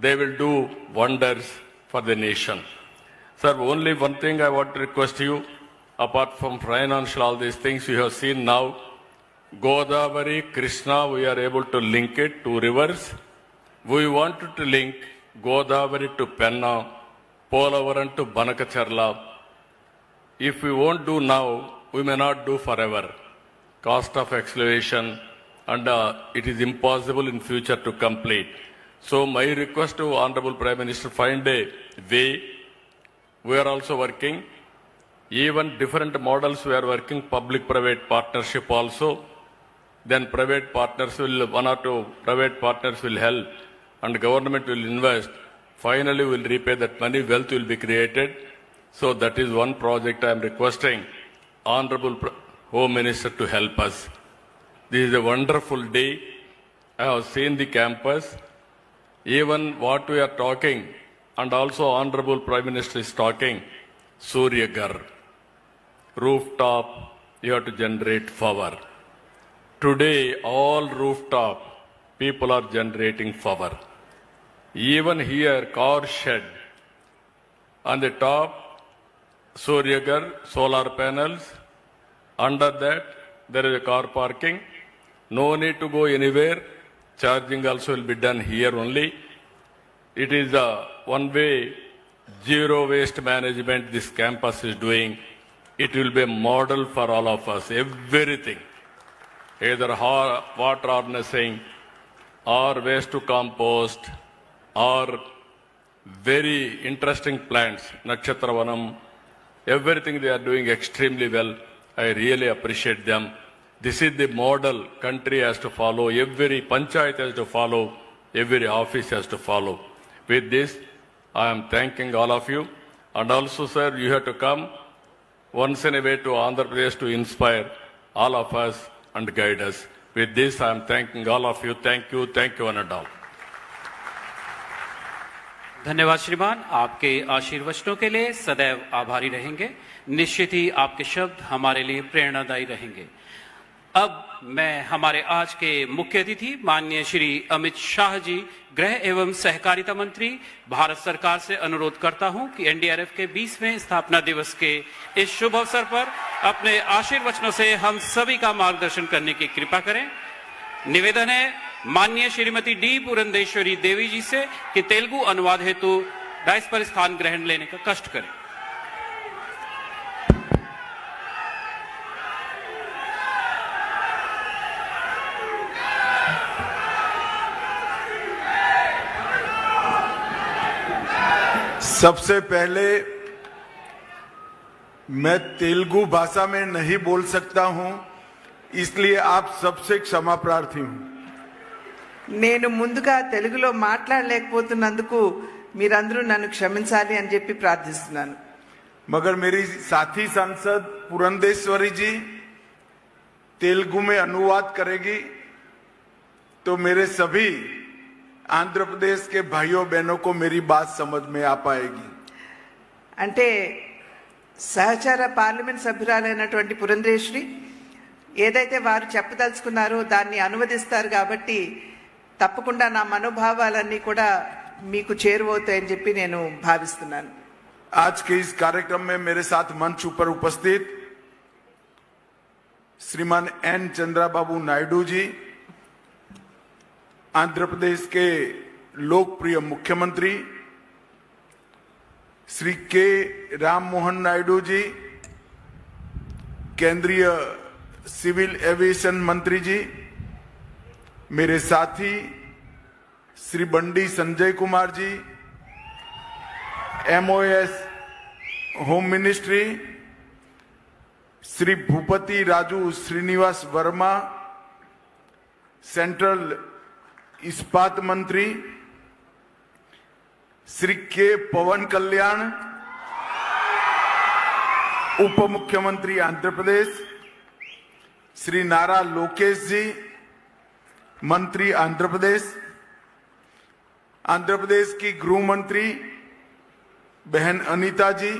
they will do wonders for the nation. Sir, only one thing I want to request you. Apart from financial, all these things you have seen now, Godavari, Krishna, we are able to link it, 2 rivers. We wanted to link Godavari to Penna, Polavaram to Banakacharla. If we won't do now, we may not do forever. Cost of excavation, and it is impossible in future to complete. So my request to Honorable Prime Minister, find a way. We are also working. Even different models we are working, public-private partnership also. Then private partners will, 1 or 2 private partners will help and government will invest. Finally, we will repay that money, wealth will be created. So that is one project I am requesting Honorable Home Minister to help us. This is a wonderful day. I have seen the campus. Even what we are talking, and also Honorable Prime Minister is talking, Surya Ghar. Rooftop, you have to generate power. Today, all rooftop people are generating power. Even here, car shed. On the top, Surya Ghar, solar panels. Under that, there is a car parking. No need to go anywhere. Charging also will be done here only. It is a one-way, zero waste management this campus is doing. It will be a model for all of us. Everything. Either water harnessing or waste to compost or very interesting plants, Nakshatravanam, everything they are doing extremely well. I really appreciate them. This is the model country has to follow, every panchayat has to follow, every office has to follow. With this, I am thanking all of you. And also, sir, you have to come once in a way to Andhra Pradesh to inspire all of us and guide us. With this, I am thanking all of you. Thank you, one and all. धन्यवाद श्रीमान, आपके आशीर्वचनों के लिए सदैव आभारी रहेंगे. निश्चित ही आपके शब्द हमारे लिए प्रेरणादायी रहेंगे. अब मैं हमारे आज के मुख्य अतिथि माननीय श्री अमित शाह जी, गृह एवं सहकारिता मंत्री, भारत सरकार से अनुरोध करता हूं कि एनडीआरएफ के 20वें स्थापना दिवस के इस शुभ अवसर पर अपने आशीर्वचनों से हम सभी का मार्गदर्शन करने की कृपा करें. निवेदन है माननीय श्रीमती डी पुरंदेश्वरी देवी जी से कि तेलुगु अनुवाद हेतु डायस पर स्थान ग्रहण लेने का कष्ट करें. सबसे पहले मैं तेलुगु भाषा में नहीं बोल सकता हूं, इसलिए आप सबसे क्षमा प्रार्थी हूं. నేను ముందుగా తెలుగులో మాట్లాడలేకపోతున్నందుకు మీరందరూ నన్ను క్షమించాలి అని చెప్పి ప్రార్థిస్తున్నాను. मगर मेरी साथी सांसद पुरंदेश्वरी जी तेलुगु में अनुवाद करेगी तो मेरे सभी आंध्र प्रदेश के भाइयों बहनों को मेरी बात समझ में आ पाएगी. అంటే సహచార పార్లమెంట్ సభ్యురాలైనటువంటి పురంధేశ్వరి ఏదైతే వారు చెప్పదలుచుకున్నారో దాన్ని అనువదిస్తారు కాబట్టి తప్పకుండా నా మనోభావాలన్నీ కూడా మీకు చేరువవుతాయని చెప్పి నేను భావిస్తున్నాను. आज के इस कार्यक्रम में मेरे साथ मंच ऊपर उपस्थित श्रीमान एन चंद्राबाबू नायडू जी, आंध्र प्रदेश के लोकप्रिय मुख्यमंत्री श्री के राम मोहन नायडू जी, केंद्रीय सिविल एविएशन मंत्री जी, मेरे साथी Shri Bandi Sanjay Kumar ji, MOS home ministry Shri Bhupathi Raju Srinivasa Varma, central इस्पात मंत्री श्री के पवन कल्याण, उप मुख्यमंत्री आंध्र प्रदेश श्री नारा लोकेश जी, मंत्री आंध्र प्रदेश की गृह मंत्री बहन अनीता जी,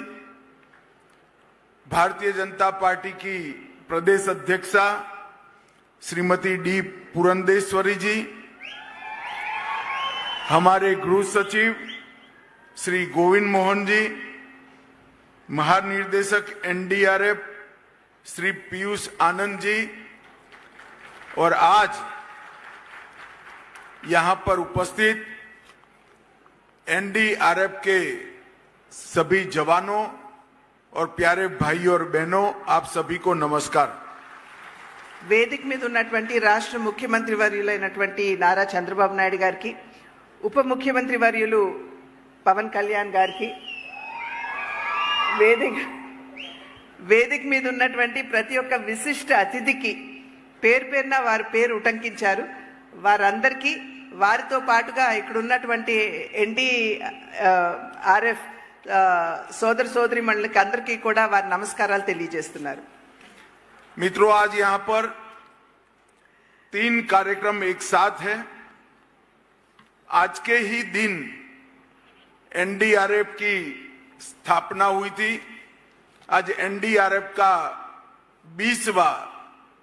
भारतीय जनता पार्टी की प्रदेश अध्यक्षा श्रीमती डी पुरंदेश्वरी जी, हमारे गृह सचिव श्री गोविंद मोहन जी, महानिर्देशक NDRF श्री पीयूष आनंद जी, और आज यहां पर उपस्थित NDRF के सभी जवानों और प्यारे भाई और बहनों, आप सभी को नमस्कार. వేదిక మీద ఉన్నటువంటి రాష్ట్ర ముఖ్యమంత్రి వర్యులైనటువంటి నారా చంద్రబాబు నాయుడు గారికి, ఉప ముఖ్యమంత్రి వర్యులు పవన్ కళ్యాణ్ గారికి, వేదిక మీద ఉన్నటువంటి ప్రతి ఒక్క విశిష్ట అతిథికి పేరు పేరున వారి పేరు ఉటంకించారు. వారందరికీ, వారితో పాటుగా ఇక్కడ ఉన్నటువంటి NDRF సోదర సోదరి మండలికి అందరికీ కూడా వారి నమస్కారాలు తెలియజేస్తున్నారు. मित्रों, आज यहां पर 3 कार्यक्रम एक साथ है. आज के ही दिन NDRF की स्थापना हुई थी. आज NDRF का 20वां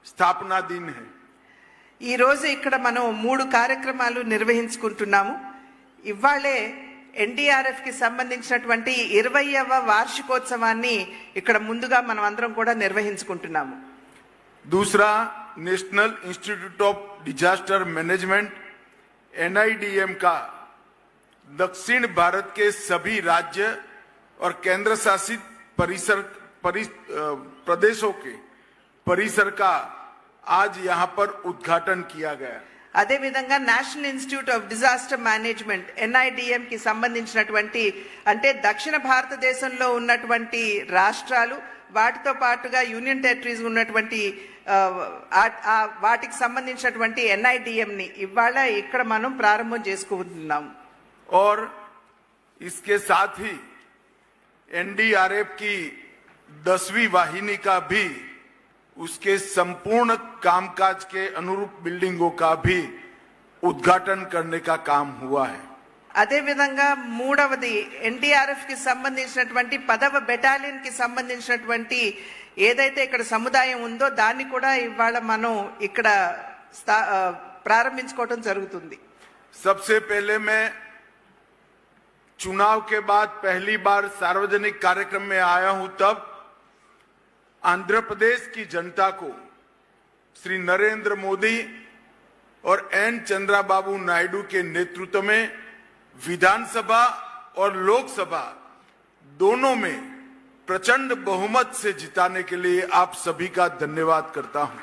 स्थापना दिन है. ఈ రోజు ఇక్కడ మనం 3 కార్యక్రమాలు నిర్వహించుకుంటున్నాము. ఇవాళే NDRF కి సంబంధించినటువంటి 20వ వార్షికోత్సవాన్ని ఇక్కడ ముందుగా మనం అందరం కూడా నిర్వహించుకుంటున్నాము. दूसरा, national institute of disaster management NIDM का दक्षिण भारत के सभी राज्य और केंद्र शासित प्रदेशों के परिसर का आज यहां पर उद्घाटन किया गया. అదేవిధంగా national institute of disaster management NIDM కి సంబంధించినటువంటి, అంటే దక్షిణ భారతదేశంలో ఉన్నటువంటి రాష్ట్రాలు, వాటితో పాటుగా యూనియన్ టెరిటరీస్ ఉన్నటువంటి వాటికి సంబంధించినటువంటి NIDM ని ఇవాళ ఇక్కడ మనం ప్రారంభం చేసుకుంటున్నాం. और इसके साथ ही NDRF की 10वीं वाहिनी का भी, उसके संपूर्ण कामकाज के अनुरूप बिल्डिंगों का भी उद्घाटन करने का काम हुआ है. అదేవిధంగా మూడవది NDRF కి సంబంధించినటువంటి 10వ బెటాలియన్ కి సంబంధించినటువంటి ఏదైతే ఇక్కడ సముదాయం ఉందో దాన్ని కూడా ఇవాళ మనం ఇక్కడ ప్రారంభించుకోవడం జరుగుతుంది. सबसे पहले मैं चुनाव के बाद पहली बार सार्वजनिक कार्यक्रम में आया हूं, तब आंध्र प्रदेश की जनता को श्री नरेंद्र मोदी और N चंद्राबाबू नायडू के नेतृत्व में विधानसभा और लोकसभा दोनों में प्रचंड बहुमत से जिताने के लिए आप सभी का धन्यवाद करता हूं.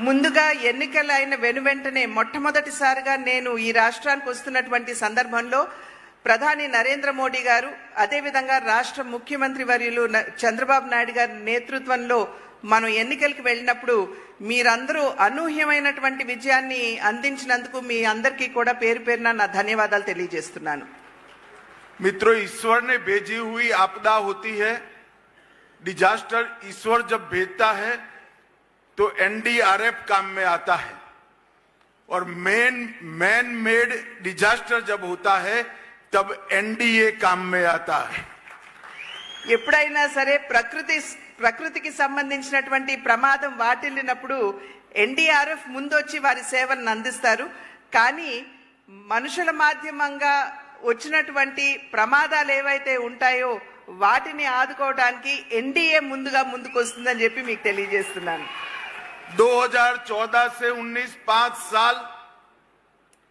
ముందుగా ఎన్నికలు అయిన వెనువెంటనే మొట్టమొదటిసారిగా నేను ఈ రాష్ట్రానికి వస్తున్నటువంటి సందర్భంలో ప్రధాని నరేంద్ర మోడీ గారు, అదేవిధంగా రాష్ట్ర ముఖ్యమంత్రి వర్యులు చంద్రబాబు నాయుడు గారి నేతృత్వంలో మనం ఎన్నికలకు వెళ్ళినప్పుడు మీరందరూ అనూహ్యమైనటువంటి విజయాన్ని అందించినందుకు మీ అందరికీ కూడా పేరు పేరున నా ధన్యవాదాలు తెలియజేస్తున్నాను. मित्रों, ईश्वर ने भेजी हुई आपदा होती है. डिजास्टर ईश्वर जब भेजता है तो NDRF काम में आता है, और मैन मेड डिजास्टर जब होता है तब NDA काम में आता है. ఎప్పుడైనా సరే ప్రకృతికి సంబంధించినటువంటి ప్రమాదం వాటిల్లినప్పుడు ఎన్డీఆర్ఎఫ్ ముందొచ్చి వారి సేవలను అందిస్తారు. కానీ మనుషుల మాధ్యమంగా వచ్చినటువంటి ప్రమాదాలు ఏవైతే ఉంటాయో వాటిని ఆదుకోవడానికి ఎన్డీఏ ముందుకు వస్తుందని చెప్పి మీకు తెలియజేస్తున్నాను. 2014 से 19 5 साल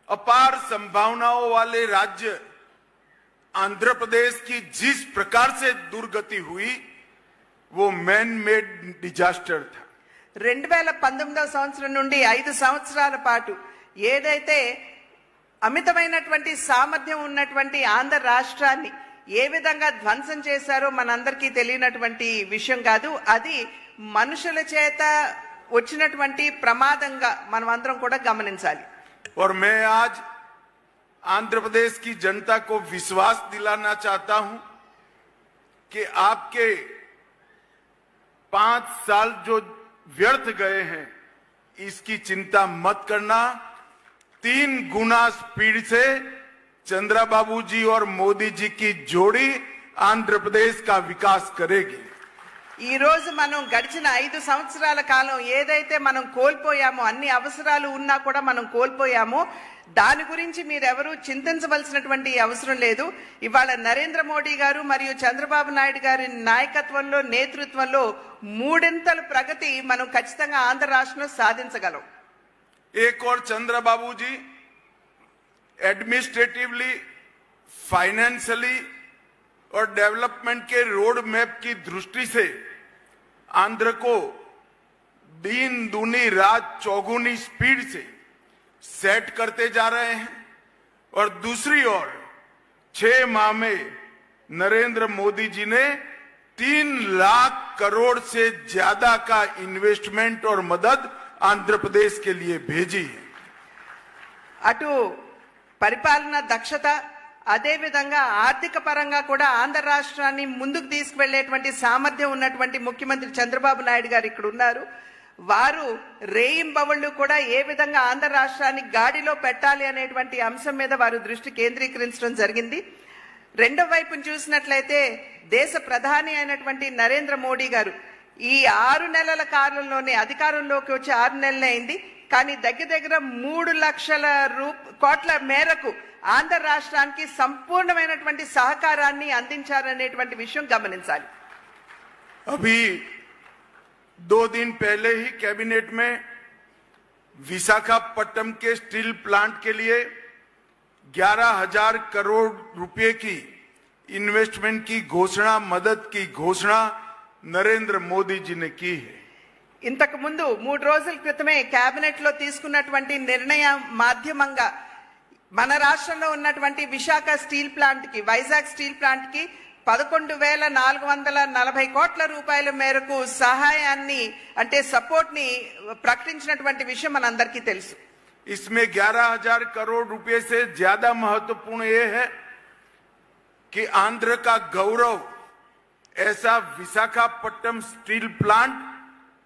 अपार संभावनाओं वाले राज्य आंध्र प्रदेश की जिस प्रकार से दुर्गति हुई वो मैन मेड डिजास्टर था. 2019వ సంవత్సరం నుండి 5 సంవత్సరాల పాటు ఏదైతే అమితమైనటువంటి సామర్థ్యం ఉన్నటువంటి ఆంధ్ర రాష్ట్రాన్ని ఏ విధంగా ధ్వంసం చేశారో మనందరికీ తెలియనటువంటి విషయం కాదు. అది మనుషుల చేత వచ్చినటువంటి ప్రమాదంగా మనం అందరం కూడా గమనించాలి. और मैं आज आंध्र प्रदेश की जनता को विश्वास दिलाना चाहता हूं कि आपके 5 साल जो व्यर्थ गए हैं इसकी चिंता मत करना. 3 गुना स्पीड से चंद्रबाबू जी और मोदी जी की जोड़ी आंध्र प्रदेश का विकास करेगी. ఈ రోజు మనం గడిచిన 5 సంవత్సరాల కాలం ఏదైతే మనం కోల్పోయామో, అన్ని అవసరాలు ఉన్నా కూడా మనం కోల్పోయామో, దాని గురించి మీరెవరూ చింతించవలసినటువంటి అవసరం లేదు. ఇవాళ నరేంద్ర మోడీ గారు మరియు చంద్రబాబు నాయుడు గారి నాయకత్వంలో, నేతృత్వంలో 3 ప్రగతి మనం ఖచ్చితంగా ఆంధ్ర రాష్ట్రంలో సాధించగలం. एक और चंद्रबाबू जी एडमिनिस्ट्रेटिवली, फाइनेंशियली और डेवलपमेंट के रोड मैप की दृष्टि से आंध्र को दिन दूनी रात चौगुनी स्पीड से सेट करते जा रहे हैं. और दूसरी ओर 6 माह में नरेंद्र मोदी जी ने 3 लाख करोड़ से ज्यादा का इन्वेस्टमेंट और मदद आंध्र प्रदेश के लिए भेजी है. అటు పరిపాలన దక్షత, అదే విధంగా ఆర్థిక పరంగా కూడా ఆంధ్ర రాష్ట్రాన్ని ముందుకు తీసుకువెళ్లేటువంటి సామర్థ్యం ఉన్నటువంటి ముఖ్యమంత్రి చంద్రబాబు నాయుడు గారు ఇక్కడ ఉన్నారు. వారు రేయింబవళ్లు కూడా ఏ విధంగా ఆంధ్ర రాష్ట్రాన్ని గాడిలో పెట్టాలి అనేటువంటి అంశం మీద వారు దృష్టి కేంద్రీకరించడం జరిగింది. రెండో వైపును చూసినట్లయితే దేశ ప్రధాని అయినటువంటి నరేంద్ర మోడీ గారు ఈ 6 నెలల కాలంలోనే అధికారంలోకి వచ్చి 6 నెలలే అయింది. కానీ దగ్గర 3 లక్షల కోట్ల మేరకు ఆంధ్ర రాష్ట్రానికి సంపూర్ణమైనటువంటి సహకారాన్ని అందించారనేటువంటి విషయం గమనించాలి. अभी 2 दिन पहले ही कैबिनेट में विशाखापट्टनम के स्टील प्लांट के लिए 11,000 करोड़ रुपए की इन्वेस्टमेंट की घोषणा, मदद की घोषणा नरेंद्र मोदी जी ने की है. ఇంతకు ముందు 3 రోజుల క్రితమే కేబినెట్ లో తీసుకున్నటువంటి నిర్ణయం మాధ్యమంగా మన రాష్ట్రంలో ఉన్నటువంటి విశాఖ స్టీల్ ప్లాంట్ కి, వైజాగ్ స్టీల్ ప్లాంట్ కి 11,440 కోట్ల రూపాయల మేరకు సహాయాన్ని అంటే సపోర్ట్ ని ప్రకటించినటువంటి విషయం మనందరికీ తెలుసు. इसमें 11,000 करोड़ रुपए से ज्यादा महत्वपूर्ण ये है कि आंध्र का गौरव ऐसा विशाखापट्टनम स्टील प्लांट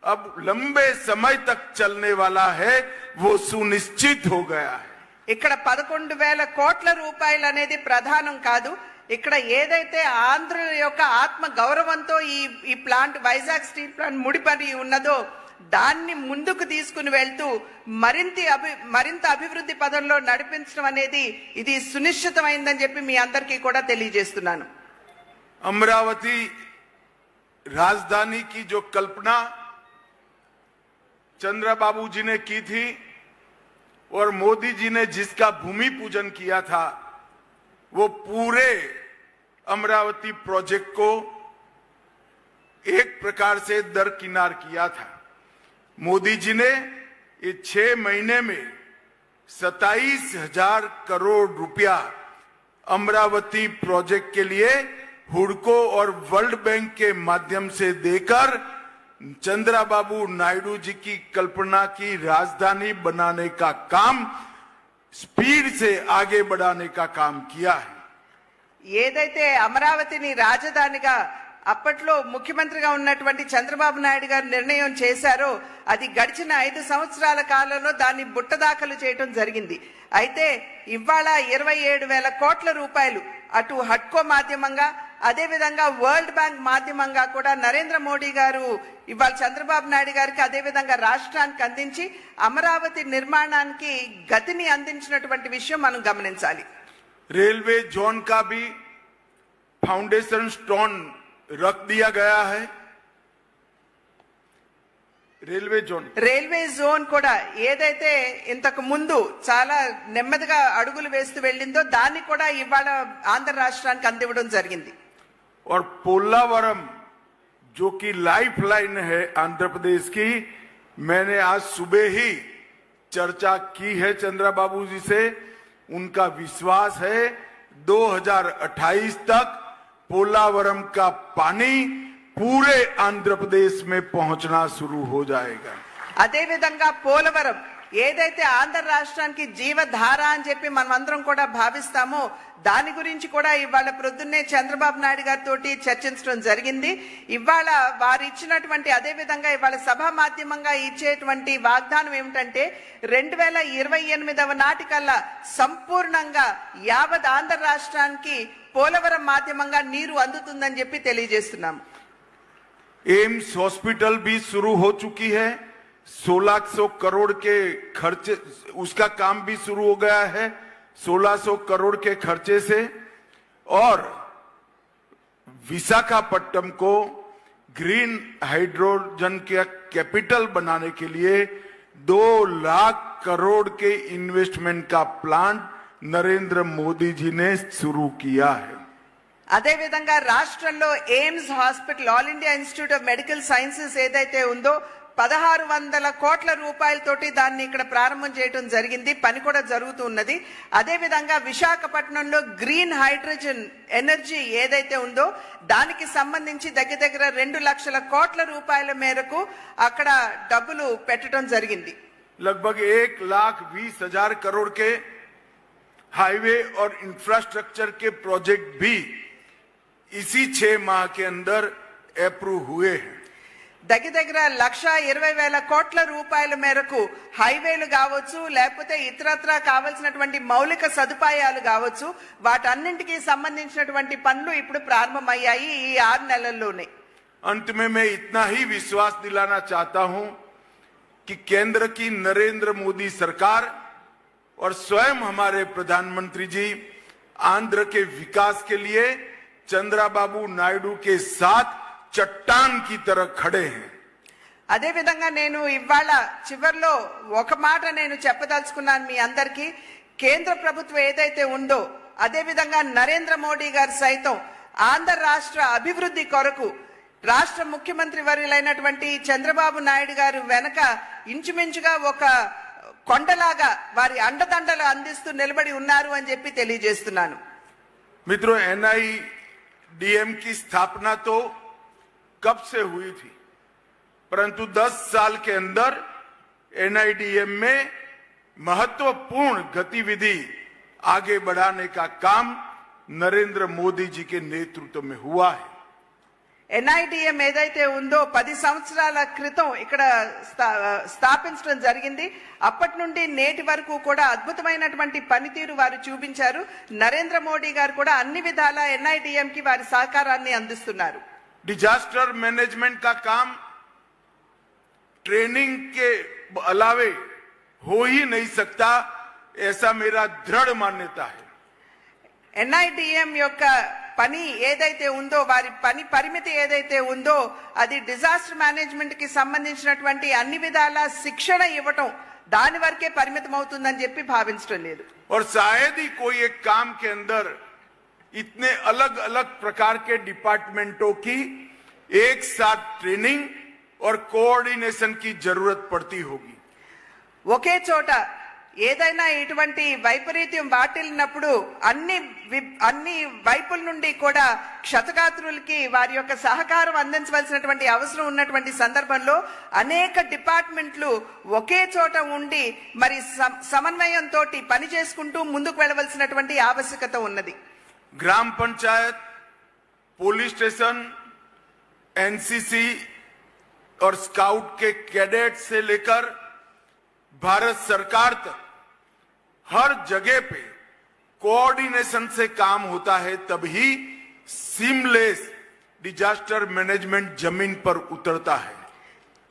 अब लंबे समय तक चलने वाला है, वो सुनिश्चित हो गया है. ఇక్కడ 11,000 కోట్ల రూపాయలు అనేది ప్రధానం కాదు. ఇక్కడ ఏదైతే ఆంధ్ర యొక్క ఆత్మ గౌరవంతో ఈ ప్లాంట్, వైజాగ్ స్టీల్ ప్లాంట్ ముడిపడి ఉన్నదో దాన్ని ముందుకు తీసుకుని వెళ్తూ మరింత అభివృద్ధి పదంలో నడిపించడం అనేది ఇది సునిశ్చితమైందని చెప్పి మీ అందరికీ కూడా తెలియజేస్తున్నాను. अमरावती राजधानी की जो कल्पना चंद्रबाबू जी ने की थी और मोदी जी ने जिसका भूमि पूजन किया था, वो पूरे अमरावती प्रोजेक्ट को एक प्रकार से दरकिनार किया था. मोदी जी ने ये 6 महीने में 27,000 करोड़ रुपया अमरावती प्रोजेक्ट के लिए हुडको और वर्ल्ड बैंक के माध्यम से देकर चंद्रबाबू नायडू जी की कल्पना की राजधानी बनाने का काम स्पीड से आगे बढ़ाने का काम किया है. ఏదైతే అమరావతిని రాజధానిగా అప్పట్లో ముఖ్యమంత్రిగా ఉన్నటువంటి చంద్రబాబు నాయుడు గారు నిర్ణయం చేశారో అది గడిచిన 5 సంవత్సరాల కాలంలో దాన్ని బుట్టదాఖలు చేయడం జరిగింది. అయితే ఇవాళ 27,000 కోట్ల రూపాయలు అటు హడ్కో మాధ్యమంగా అదే విధంగా వరల్డ్ బ్యాంక్ మాధ్యమంగా కూడా నరేంద్ర మోడీ గారు ఇవాళ చంద్రబాబు నాయుడు గారికి అదే విధంగా రాష్ట్రానికి అందించి అమరావతి నిర్మాణానికి గతిని అందించినటువంటి విషయం మనం గమనించాలి. रेलवे जोन का भी फाउंडेशन स्टोन रख दिया गया है. రైల్వే జోన్ కూడా ఏదైతే ఇంతకు ముందు చాలా నెమ్మదిగా అడుగులు వేస్తూ వెళ్ళిందో దాన్ని కూడా ఇవాళ ఆంధ్ర రాష్ట్రానికి అందివ్వడం జరిగింది. और पोलावरम जो कि लाइफ लाइन है आंध्र प्रदेश की, मैंने आज सुबह ही चर्चा की है चंद्रबाबू जी से. उनका विश्वास है 2028 तक पोलावरम का पानी पूरे आंध्र प्रदेश में पहुंचना शुरू हो जाएगा. అదే విధంగా పోలవరం ఏదైతే ఆంధ్ర రాష్ట్రానికి జీవధార అని చెప్పి మనమందరం కూడా భావిస్తామో దాని గురించి కూడా ఇవాళ ప్రొద్దున్నే చంద్రబాబు నాయుడు గారితో చర్చించడం జరిగింది. ఇవాళ వారు ఇచ్చినటువంటి అదే విధంగా ఇవాళ సభా మాధ్యమంగా ఇచ్చేటువంటి వాగ్దానం ఏమిటంటే 2028వ నాటికల్లా సంపూర్ణంగా యావత్ ఆంధ్ర రాష్ట్రానికి పోలవరం మాధ్యమంగా నీరు అందుతుందని చెప్పి తెలియజేస్తున్నాము. एम्स हॉस्पिटल भी शुरू हो चुकी है. 1600 करोड़ के खर्चे, उसका काम भी शुरू हो गया है 1600 करोड़ के खर्चे से. और विशाखापट्टनम को ग्रीन हाइड्रोजन के कैपिटल बनाने के लिए 2 लाख करोड़ के इन्वेस्टमेंट का प्लान नरेंद्र मोदी जी ने शुरू किया है. అదే విధంగా రాష్ట్రంలో AIIMS hospital all India institute of medical sciences ఏదైతే ఉందో 1600 కోట్ల రూపాయలతోటి దాన్ని ఇక్కడ ప్రారంభం చేయడం జరిగింది. పని కూడా జరుగుతూ ఉన్నది. అదే విధంగా విశాఖపట్నంలో గ్రీన్ హైడ్రోజన్ ఎనర్జీ ఏదైతే ఉందో దానికి సంబంధించి దగ్గర 2 లక్షల కోట్ల రూపాయల మేరకు అక్కడ డబ్బులు పెట్టడం జరిగింది. लगभग 1,20,000 करोड़ के हाईवे और इंफ्रास्ट्रक्चर के प्रोजेक्ट भी इसी 6 माह के अंदर अप्रूव हुए हैं. దగ్గర 1,20,000 కోట్ల రూపాయల మేరకు హైవేలు కావచ్చు లేకపోతే ఇతరత్రా కావాల్సినటువంటి మౌలిక సదుపాయాలు కావచ్చు వాటన్నింటికి సంబంధించినటువంటి పనులు ఇప్పుడు ప్రారంభమయ్యాయి ఈ 6 నెలల్లోనే. अंत में मैं इतना ही विश्वास दिलाना चाहता हूं कि केंद्र की नरेंद्र मोदी सरकार और स्वयं हमारे प्रधानमंत्री जी आंध्र के विकास के लिए चंद्रबाबू नायडू के साथ चट्टान की तरह खड़े हैं. అదే విధంగా నేను ఇవాళ చివర్లో ఒక మాట నేను చెప్పదలుచుకున్నాను మీ అందరికీ. కేంద్ర ప్రభుత్వం ఏదైతే ఉందో అదే విధంగా నరేంద్ర మోడీ గారు సైతం ఆంధ్ర రాష్ట్ర అభివృద్ధి కొరకు రాష్ట్ర ముఖ్యమంత్రి వర్యులైనటువంటి చంద్రబాబు నాయుడు గారు వెనక ఇంచుమించుగా ఒక కొండలాగా వారి అండదండలు అందిస్తూ నిలబడి ఉన్నారు అని చెప్పి తెలియజేస్తున్నాను. मित्रों, NIDM की स्थापना तो कब से हुई थी, परंतु 10 साल के अंदर NIDM में महत्वपूर्ण गतिविधि आगे बढ़ाने का काम नरेंद्र मोदी जी के नेतृत्व में हुआ है. NIDM ఏదైతే ఉందో 10 సంవత్సరాల క్రితం ఇక్కడ స్థాపించడం జరిగింది. అప్పటి నుండి నేటి వరకు కూడా అద్భుతమైనటువంటి పనితీరు వారు చూపించారు. నరేంద్ర మోడీ గారు కూడా అన్ని విధాల NIDM కి వారి సహకారాన్ని అందిస్తున్నారు. डिजास्टर मैनेजमेंट का काम ट्रेनिंग के अलावे हो ही नहीं सकता, ऐसा मेरा दृढ़ मान्यता है. NIDM యొక్క పని ఏదైతే ఉందో వారి పని పరిమితి ఏదైతే ఉందో అది డిజాస్టర్ మేనేజ్మెంట్ కి సంబంధించినటువంటి అన్ని విధాల శిక్షణ ఇవ్వటం దాని వరకే పరిమితం అవుతుందని చెప్పి భావించడం లేదు. और शायद ही कोई एक काम के अंदर इतने अलग अलग प्रकार के डिपार्टमेंटों की एक साथ ट्रेनिंग और कोऑर्डिनेशन की जरूरत पड़ती होगी. ఒకే చోట ఏదైనా ఇటువంటి వైపరీత్యం వాటిల్లినప్పుడు అన్ని వైపుల నుండి కూడా క్షతగాత్రులకి వారి యొక్క సహకారం అందించవలసినటువంటి అవసరం ఉన్నటువంటి సందర్భంలో అనేక డిపార్ట్మెంట్లు ఒకే చోట ఉండి మరి సమన్వయంతో పని చేసుకుంటూ ముందుకు వెళ్ళవలసినటువంటి ఆవశ్యకత ఉన్నది. ग्राम पंचायत, पुलिस स्टेशन, NCC और स्काउट के कैडेट से लेकर भारत सरकार तक हर जगह पे कोऑर्डिनेशन से काम होता है, तभी सीमलेस डिजास्टर मैनेजमेंट जमीन पर उतरता है।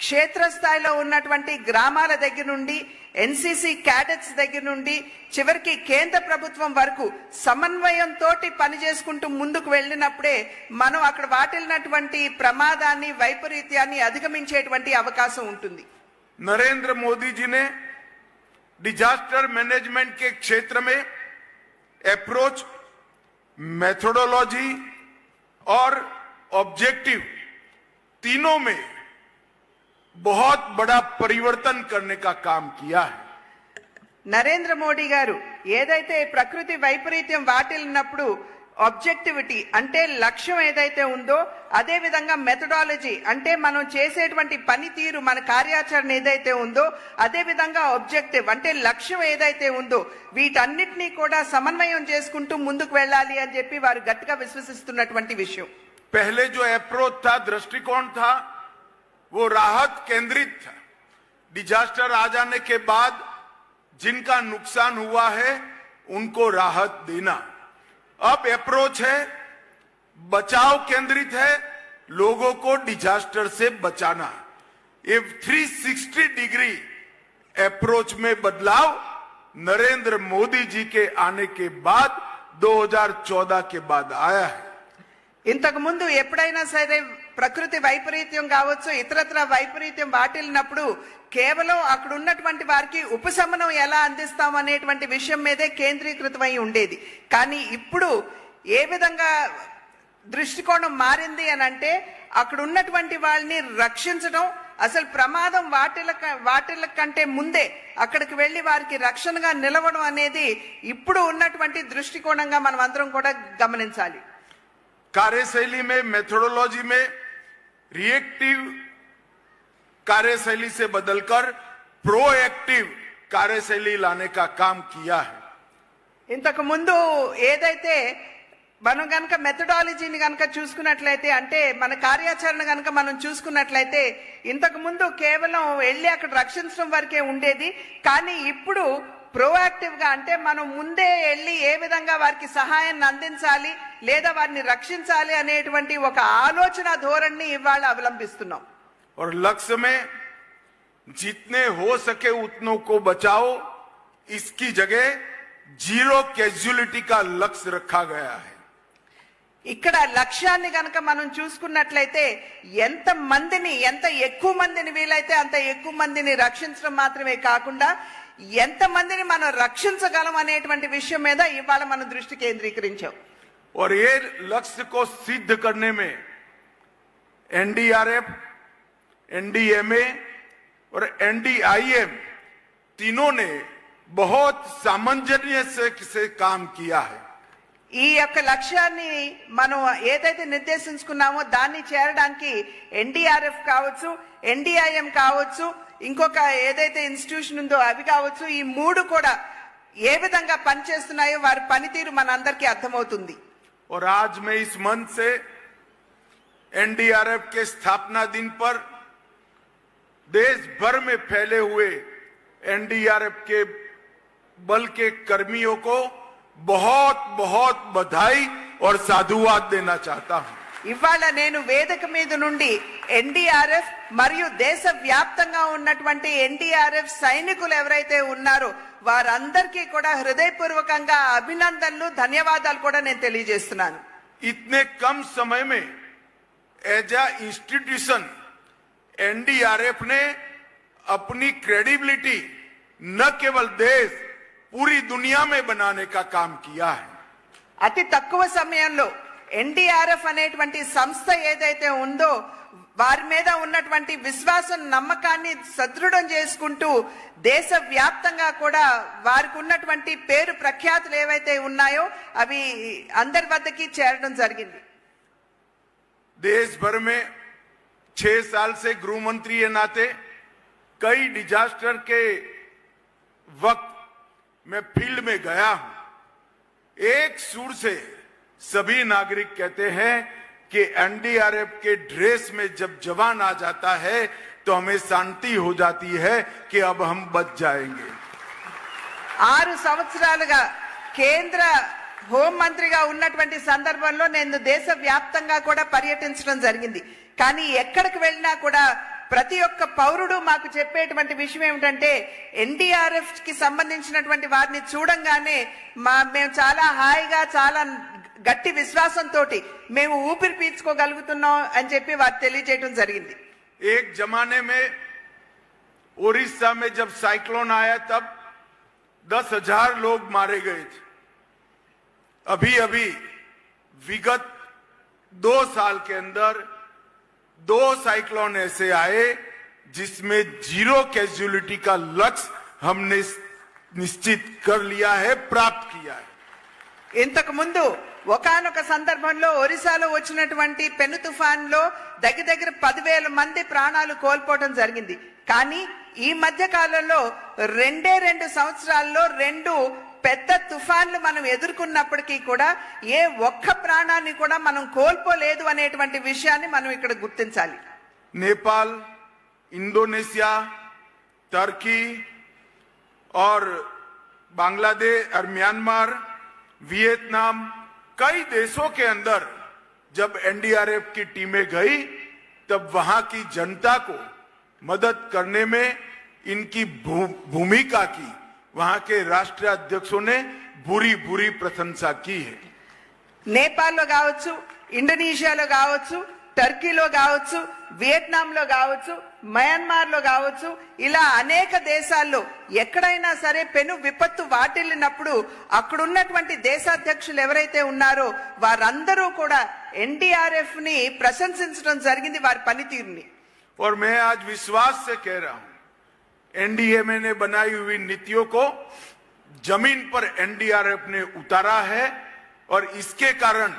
క్షేత్రస్థాయిలో ఉన్నటువంటి గ్రామాల దగ్గర నుండి ఎన్సీసీ క్యాడెట్స్ దగ్గర నుండి చివరికి కేంద్ర ప్రభుత్వం వరకు సమన్వయంతో పనిచేసుకుంటూ ముందుకు వెళ్ళినప్పుడే మనం అక్కడ వాటిల్లినటువంటి ప్రమాదాన్ని వైపరీత్యాన్ని అధిగమించేటువంటి అవకాశం ఉంటుంది। नरेंद्र मोदी जी ने डिजास्टर मैनेजमेंट के क्षेत्र में अप्रोच, मेथोडोलॉजी और ऑब्जेक्टिव तीनों में बहुत बड़ा परिवर्तन करने का काम किया है। నరేంద్ర మోడీ గారు ఏదైతే ప్రకృతి వైపరీత్యం వాటిల్లినప్పుడు ఆబ్జెక్టివిటీ అంటే లక్ష్యం ఏదైతే ఉందో, అదే విధంగా మెథడాలజీ అంటే మనం చేసేటువంటి పనితీరు, మన కార్యాచరణ ఏదైతే ఉందో, అదే విధంగా ఆబ్జెక్టివ్ అంటే లక్ష్యం ఏదైతే ఉందో, వీటన్నిటినీ కూడా సమన్వయం చేసుకుంటూ ముందుకు వెళ్ళాలి అని చెప్పి వారు గట్టిగా విశ్వసిస్తున్నటువంటి విషయం। पहले जो अप्रोच था, दृष्टिकोण था, वो राहत केंद्रित था। डिजास्टर आ जाने के बाद जिनका नुकसान हुआ है उनको राहत देना। अब अप्रोच है बचाव केंद्रित है, लोगों को डिजास्टर से बचाना। ये 360 डिग्री अप्रोच में बदलाव नरेंद्र मोदी जी के आने के बाद 2014 के बाद आया है। ఇంతకు ముందు ఎప్పుడైనా సరే ప్రకృతి వైపరీత్యం కావచ్చు, ఇతరత్ర వైపరీత్యం వాటిల్లినప్పుడు కేవలం అక్కడ ఉన్నటువంటి వారికి ఉపశమనం ఎలా అందిస్తాం అనేటువంటి విషయం మీదే కేంద్రీకృతమై ఉండేది। కానీ ఇప్పుడు ఏ విధంగా దృష్టికోణం మారింది అని అంటే, అక్కడ ఉన్నటువంటి వాళ్ళని రక్షించడం, అసలు ప్రమాదం వాటిల కంటే ముందే అక్కడికి వెళ్లి వారికి రక్షణగా నిలవడం అనేది ఇప్పుడు ఉన్నటువంటి దృష్టికోణంగా మనం అందరం కూడా గమనించాలి। कार्यशैली में, मेथोडोलॉजी में रिएक्टिव कार्यशैली से बदलकर प्रोएक्टिव कार्यशैली लाने का काम किया है। ఇంతకు ముందు ఏదైతే మనం గనక మెథడాలజీని గనక చూసుకున్నట్లయితే, అంటే మన కార్యాచరణ గనక మనం చూసుకున్నట్లయితే, ఇంతకు ముందు కేవలం వెళ్ళి అక్కడ రక్షించడం వరకే ఉండేది। కానీ ఇప్పుడు ప్రోయాక్టివ్ గా అంటే మనం ముందే వెళ్ళి ఏ విధంగా వారికి సహాయాన్ని అందించాలి లేదా వారిని రక్షించాలి అనేటువంటి ఒక ఆలోచన ధోరణిని ఇవాళ అవలంబిస్తున్నాం। और लक्ष्य में जितने हो सके उतनों को बचाओ, इसकी जगह जीरो कैजुअलिटी का लक्ष्य रखा गया है। ఇక్కడ లక్ష్యాన్ని గనక మనం చూసుకున్నట్లయితే ఎంత ఎక్కువ మందిని వీలైతే అంత ఎక్కువ మందిని రక్షించడం మాత్రమే కాకుండా ఎంత మందిని మనం రక్షించగలం అనేటువంటి విషయం మీద ఇవాళ మనం దృష్టి కేంద్రీకరించాం। और ये लक्ष्य को सिद्ध करने में एनडीआरएफ, एनडीएमए और एनडीआईएम तीनों ने बहुत सामंजस्य से काम किया है। ఈ యొక్క లక్ష్యాన్ని మనం ఏదైతే నిర్దేశించుకున్నామో దాన్ని చేరడానికి ఎన్డీఆర్ఎఫ్ కావచ్చు, ఎన్డీఐఎం కావచ్చు, ఇంకొక ఏదైతే ఇన్స్టిట్యూషన్ ఉందో అవి కావచ్చు, ఈ మూడు కూడా ఏ విధంగా పనిచేస్తున్నాయో వారి పనితీరు మనందరికీ అర్థమవుతుంది। और आज मैं इस मंच से एनडीआरएफ के स्थापना दिन पर देश भर में फैले हुए एनडीआरएफ के बल के कर्मियों को बहुत बहुत बधाई और साधुवाद देना चाहता हूं। ఇవాళ నేను వేదిక మీద నుండి ఎన్డీఆర్ఎఫ్ మరియు దేశ వ్యాప్తంగా ఉన్నటువంటి ఎన్డీఆర్ఎఫ్ సైనికులు ఎవరైతే ఉన్నారో వారందరికీ కూడా హృదయపూర్వకంగా అభినందనలు, ధన్యవాదాలు కూడా నేను తెలియజేస్తున్నాను। इतने कम समय में एज अ इंस्टीट्यूशन एनडीआरएफ ने अपनी क्रेडिबिलिटी न केवल देश, पूरी दुनिया में बनाने का काम किया है। అతి తక్కువ సమయంలో ఎన్డీఆర్ఎఫ్ అనేటువంటి సంస్థ ఏదైతే ఉందో వారి మీద ఉన్నటువంటి విశ్వాసం, నమ్మకాన్ని సదృఢం చేసుకుంటూ దేశ వ్యాప్తంగా కూడా వారికి ఉన్నటువంటి పేరు ప్రఖ్యాతులు ఏవైతే ఉన్నాయో అవి అందరి వద్దకి చేరడం జరిగింది। देश भर में 6 साल से गृह मंत्री के नाते कई डिजास्टर के वक्त मैं फील्ड में गया हूं। एक सुर से सभी नागरिक कहते हैं कि एनडीआरएफ के ड्रेस में जब जवान आ जाता है तो हमें शांति हो जाती है कि अब हम बच जाएंगे। 6 సంవత్సరాలుగా కేంద్ర హోం మంత్రిగా ఉన్నటువంటి సందర్భంలో నేను దేశవ్యాప్తంగా కూడా పర్యటించడం జరిగింది. కానీ ఎక్కడికి వెళ్ళినా కూడా ప్రతి ఒక్క పౌరుడు మాకు చెప్పేటువంటి విషయం ఏమిటంటే ఎన్డీఆర్ఎఫ్ కి సంబంధించినటువంటి వారిని చూడంగానే మేము చాలా హాయిగా చాలా గట్టి విశ్వాసంతో మేము ఊపిరి పీల్చుకోగలుగుతున్నాం అని చెప్పి వారు తెలియజేయడం జరిగింది. एक जमाने में ओडिशा में जब साइक्लोन आया तब 10,000 लोग मारे गए थे. अभी अभी विगत 2 साल के अंदर 2 साइक्लोन ऐसे आए जिसमें 0 कैजुअलिटी का लक्ष्य हमने निश्चित कर लिया है, प्राप्त किया है. ఇంతకు ముందు ఒకానొక సందర్భంలో ఒరిస్సాలో వచ్చినటువంటి పెను తుఫాన్లో దగ్గర 10,000 మంది ప్రాణాలు కోల్పోవడం జరిగింది. కానీ ఈ మధ్య కాలంలో 2 సంవత్సరాల్లో 2 పెద్ద తుఫాన్లు మనం ఎదుర్కొన్నప్పటికీ కూడా ఏ ఒక్క ప్రాణాన్ని కూడా మనం కోల్పోలేదు అనేటువంటి విషయాన్ని మనం ఇక్కడ గుర్తించాలి. नेपाल, इंडोनेशिया, टर्की और बांग्लादेश और म्यांमार, वियतनाम, कई देशों के अंदर जब एनडीआरएफ की टीमें गई तब वहां की जनता को मदद करने में इनकी भूमिका की वहां के राष्ट्रीय अध्यक्षों ने बुरी प्रशंसा की है. నేపాల్లో కావచ్చు, ఇండోనేషియాలో కావచ్చు, టర్కీలో కావచ్చు, వియత్నాంలో కావచ్చు, మయన్మార్లో కావచ్చు, ఇలా అనేక దేశాల్లో ఎక్కడైనా సరే పెను విపత్తు వాటిల్లినప్పుడు అక్కడున్నటువంటి దేశాధ్యక్షులు ఎవరైతే ఉన్నారో వారందరూ కూడా ఎన్డీఆర్ఎఫ్ ని ప్రశంసించడం జరిగింది, వారి పనితీరుని. और मैं आज विश्वास से कह रहा हूं एनडीएमए ने बनाई हुई नीतियों को जमीन पर एनडीआरएफ ने उतारा है और इसके कारण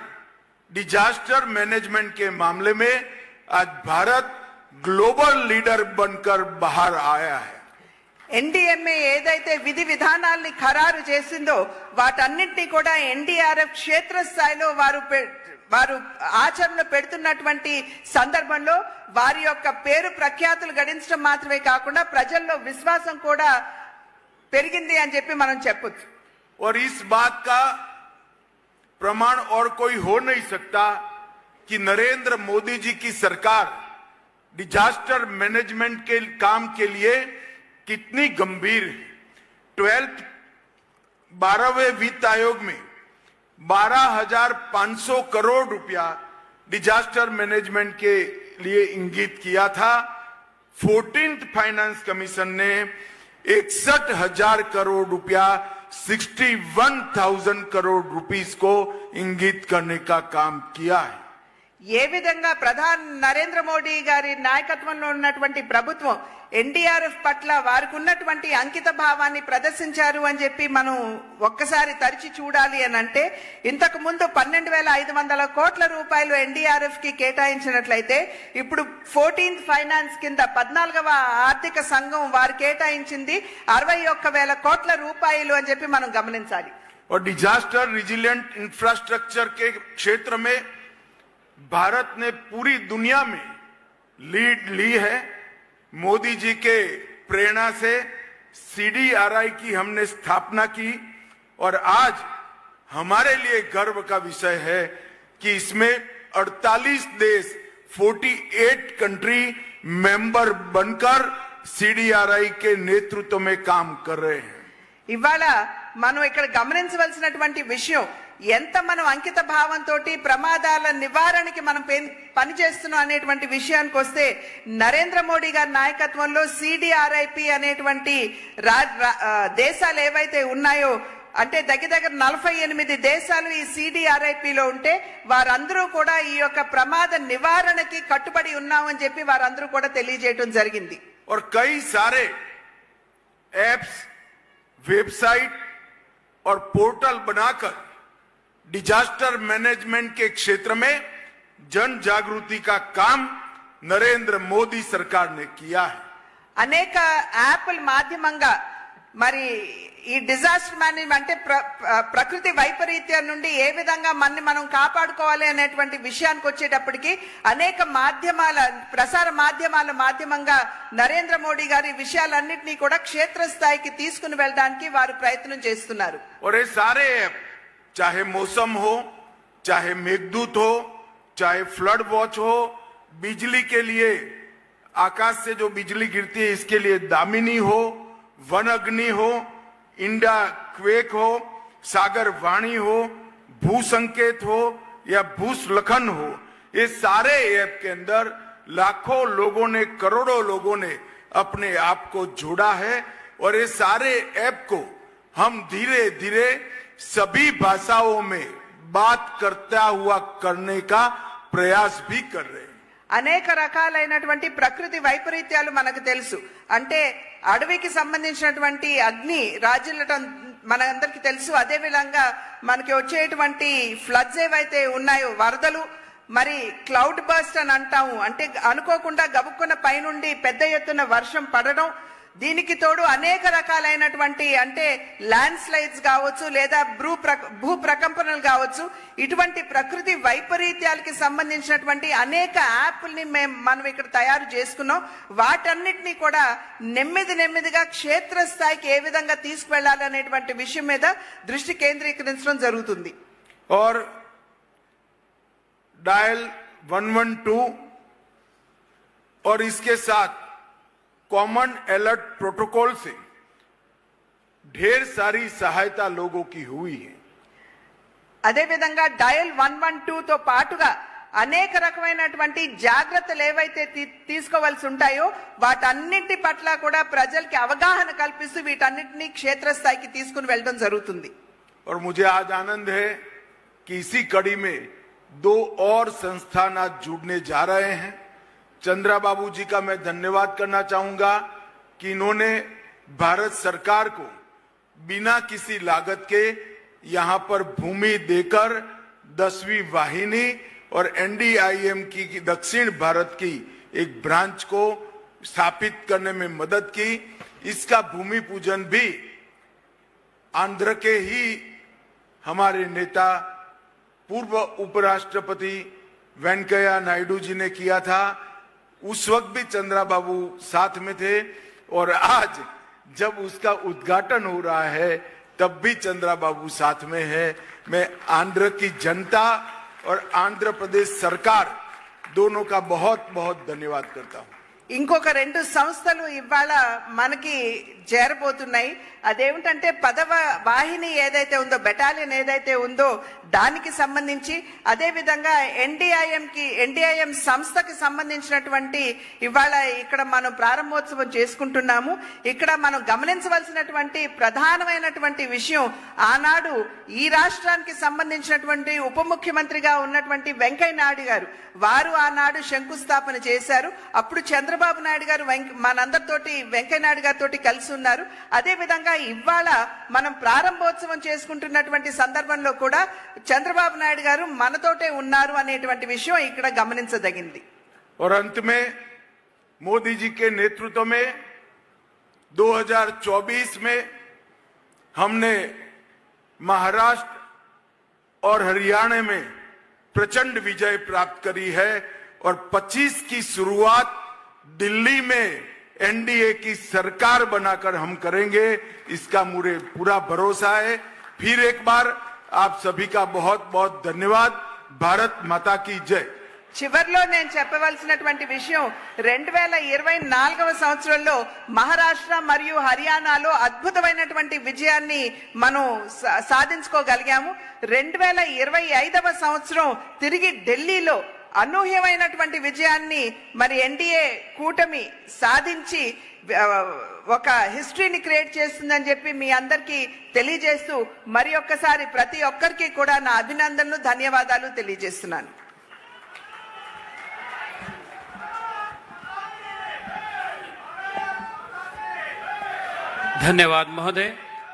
डिजास्टर मैनेजमेंट के मामले में आज भारत ग्लोबल लीडर बनकर बाहर आया है. ఎన్డీఎంఏ ఏదైతే విధి విధానాల్ని ఖరారు చేసిందో వాటన్నింటినీ కూడా ఎన్డీఆర్ఎఫ్ క్షేత్రస్థాయిలో వారు ఆచరణ పెడుతున్నటువంటి సందర్భంలో వారి యొక్క పేరు ప్రఖ్యాతులు గడించడం మాత్రమే కాకుండా ప్రజల్లో విశ్వాసం కూడా పెరిగింది అని చెప్పి మనం చెప్పొచ్చు. और इस बात का प्रमाण और कोई हो नहीं सकता कि नरेंद्र मोदी जी की सरकार डिजास्टर मैनेजमेंट के काम के लिए कितनी गंभीर है. 12वें वित्त आयोग में 12,500 करोड़ रुपया डिजास्टर मैनेजमेंट के लिए इंगित किया था. 14th फाइनेंस कमीशन ने 61,000 करोड़ रुपया 61,000 करोड़ रुपीस को इंगित करने का काम किया है. ఏ విధంగా ప్రధాని నరేంద్ర మోడీ గారి నాయకత్వంలో ఉన్నటువంటి ప్రభుత్వం ఎన్డీఆర్ఎఫ్ పట్ల వారికి ఉన్నటువంటి అంకిత భావాన్ని ప్రదర్శించారు అని చెప్పి మనం ఒక్కసారి తరిచి చూడాలి అని అంటే ఇంతకు ముందు 12,500 కోట్ల రూపాయలు ఎన్డీఆర్ఎఫ్ కి కేటాయించినట్లయితే ఇప్పుడు 14th ఫైనాన్స్ కింద 14వ ఆర్థిక సంఘం వారు కేటాయించింది 61,000 కోట్ల రూపాయలు అని చెప్పి మనం గమనించాలి. और डिजास्टर रिजिलिएंट इंफ्रास्ट्रक्चर के क्षेत्र में भारत ने पूरी दुनिया में लीड ली है. मोदी जी के प्रेरणा से सीडीआरआई की हमने स्थापना की और आज हमारे लिए गर्व का विषय है कि इसमें 48 देश 48 कंट्री मेंबर बनकर सीडीआरआई के नेतृत्व में काम कर रहे हैं. ఇవాళ మనం ఇక్కడ గమనించవలసినటువంటి విషయం ఎంత మనం అంకిత భావంతో ప్రమాదాల నివారణకి మనం పనిచేస్తున్నాం అనేటువంటి విషయానికి వస్తే నరేంద్ర మోడీ గారి నాయకత్వంలో సిడిఆర్ఐపి అనేటువంటి దేశాలు ఏవైతే ఉన్నాయో అంటే దగ్గర 48 దేశాలు ఈ సిడిఆర్ఐపిలో ఉంటే వారందరూ కూడా ఈ యొక్క ప్రమాద నివారణకి కట్టుబడి ఉన్నామని చెప్పి వారందరూ కూడా తెలియజేయడం జరిగింది. और कई सारे एप्स, वेबसाइट और पोर्टल बनाकर डिजास्टर मैनेजमेंट के क्षेत्र में जन जागृति का काम नरेंद्र मोदी सरकार ने किया है. అనేక యాప్ల మాధ్యమంగా మరి ఈ డిజాస్టర్ మేనేజ్మెంట్ అంటే ప్రకృతి వైపరీత్యం నుండి ఏ విధంగా మనం కాపాడుకోవాలి అనేటువంటి విషయానికి వచ్చేటప్పటికి అనేక మాధ్యమాల ప్రసార మాధ్యమంగా నరేంద్ర మోడీ గారి విషయాలన్నింటినీ కూడా క్షేత్రస్థాయికి తీసుకుని వెళ్ళడానికి వారు ప్రయత్నం చేస్తున్నారు. और ये सारे ऐप चाहे मौसम हो, चाहे मेघदूत हो, चाहे फ्लड वॉच हो, बिजली के लिए आकाश से जो बिजली गिरती है इसके लिए दामिनी हो, वन अग्नि हो, इंडा क्वेक हो, सागर वाणी हो, भू संकेत हो या भूस्खलन हो, ये सारे ऐप के अंदर लाखों लोगों ने, करोड़ों लोगों ने अपने आप को जोड़ा है और ये सारे ऐप को हम धीरे धीरे सभी भाषाओं में बात करता हुआ करने का प्रयास भी कर रहे हैं. అనేక రకాలైనటువంటి ప్రకృతి వైపరీత్యాలు మనకు తెలుసు. అంటే అడవికి సంబంధించినటువంటి అగ్ని రాజులటం మనందరికీ తెలుసు. అదే విధంగా మనకి వచ్చేటువంటి ఫ్లడ్స్ ఏవైతే ఉన్నాయో, వరదలు, మరి క్లౌడ్ బర్స్ట్ అని అంటాము. అంటే అనుకోకుండా గబుక్కున్న పైనుండి పెద్ద ఎత్తున వర్షం పడడం, దీనికి తోడు అనేక రకాలైనటువంటి అంటే ల్యాండ్ స్లైడ్స్ కావచ్చు లేదా భూ ప్రకంపనలు కావచ్చు, ఇటువంటి ప్రకృతి వైపరీత్యాలకి సంబంధించినటువంటి అనేక యాప్ల్ని మనం ఇక్కడ తయారు చేసుకున్నాం. వాటన్నిటినీ కూడా నెమ్మదిగా క్షేత్రస్థాయికి ఏ విధంగా తీసుకువెళ్ళాలి అనేటువంటి విషయం మీద దృష్టి కేంద్రీకరించడం జరుగుతుంది. और डायल 112 और इसके साथ कॉमन अलर्ट प्रोटोकॉल से ढेर सारी सहायता लोगों की हुई है. అదే విధంగా డయల్ 112 తో పాటుగా అనేక రకమైనటువంటి జాగ్రత్తలు ఏవైతే తీసుకోవాల్సి ఉంటాయో వాటన్నిటి పట్ల కూడా ప్రజలకి అవగాహన కల్పిస్తూ వీటన్నిటిని క్షేత్రస్థాయికి తీసుకుని వెళ్ళడం జరుగుతుంది. और मुझे आज आनंद है कि इसी कड़ी में 2 और संस्थान आज जुड़ने जा रहे हैं. चंद्रा बाबू जी का मैं धन्यवाद करना चाहूंगा कि इन्होंने भारत सरकार को बिना किसी लागत के यहां पर भूमि देकर 10वीं वाहिनी और NDIM की दक्षिण भारत की एक ब्रांच को स्थापित करने में मदद की. इसका भूमि पूजन भी आंध्र के ही हमारे नेता पूर्व उपराष्ट्रपति वेंकैया नायडू जी ने किया था. उस वक्त भी चंद्रा बाबू साथ में थे और आज जब उसका उद्घाटन हो रहा है तब भी चंद्रा बाबू साथ में है. मैं आंध्र की जनता और आंध्र प्रदेश सरकार दोनों का बहुत बहुत धन्यवाद करता हूं. ఇంకొక 2 సంస్థలు ఇవాళ మనకి చేరబోతున్నాయి. అదేమిటంటే 10వ వాహిని ఏదైతే ఉందో, బెటాలియన్ ఏదైతే ఉందో దానికి సంబంధించి, అదే విధంగా NDIM సంస్థకి సంబంధించినటువంటి ఇవాళ ఇక్కడ మనం ప్రారంభోత్సవం చేసుకుంటున్నాము. ఇక్కడ మనం గమనించవలసినటువంటి ప్రధానమైనటువంటి విషయం, ఆనాడు ఈ రాష్ట్రానికి సంబంధించినటువంటి ఉప ముఖ్యమంత్రిగా ఉన్నటువంటి వెంకయ్య నాయుడు గారు, వారు ఆనాడు శంకుస్థాపన చేశారు. అప్పుడు చంద్రబాబు నాయుడు గారు మనందరితోటి వెంకయ్య నాయుడు గారితో కలిసి ఉన్నారు. అదే విధంగా ఇవాళ మనం ప్రారంభోత్సవం చేసుకుంటున్నటువంటి సందర్భంలో కూడా చంద్రబాబు నాయుడు గారు మనతోటే ఉన్నారు అనేటువంటి విషయం ఇక్కడ గమనించదగింది. और अंत में मोदी जी के नेतृत्व में 2024 में हमने महाराष्ट्र और हरियाणा में प्रचंड विजय प्राप्त करी है और 25 की शुरुआत दिल्ली में NDA की सरकार बनाकर हम करेंगे. इसका मुझे पूरा भरोसा है. फिर एक बार आप सभी का बहुत बहुत धन्यवाद. भारत माता की जय. చివర్లో నేను చెప్పవలసినటువంటి విషయం, 2024వ సంవత్సరంలో మహారాష్ట్ర మరియు హర్యానాలో అద్భుతమైనటువంటి విజయాన్ని మనం సాధించుకోగలిగాము. 2025వ సంవత్సరం తిరిగి ఢిల్లీలో అనూహ్యమైనటువంటి విజయాన్ని మరి NDA కూటమి సాధించి ఒక హిస్టరీని క్రియేట్ చేస్తుందని చెప్పి మీ అందరికీ తెలియజేస్తూ మరి ఒక్కసారి ప్రతి ఒక్కరికి కూడా నా అభినందనలు, ధన్యవాదాలు తెలియజేస్తున్నాను. धन्यवाद महोदय.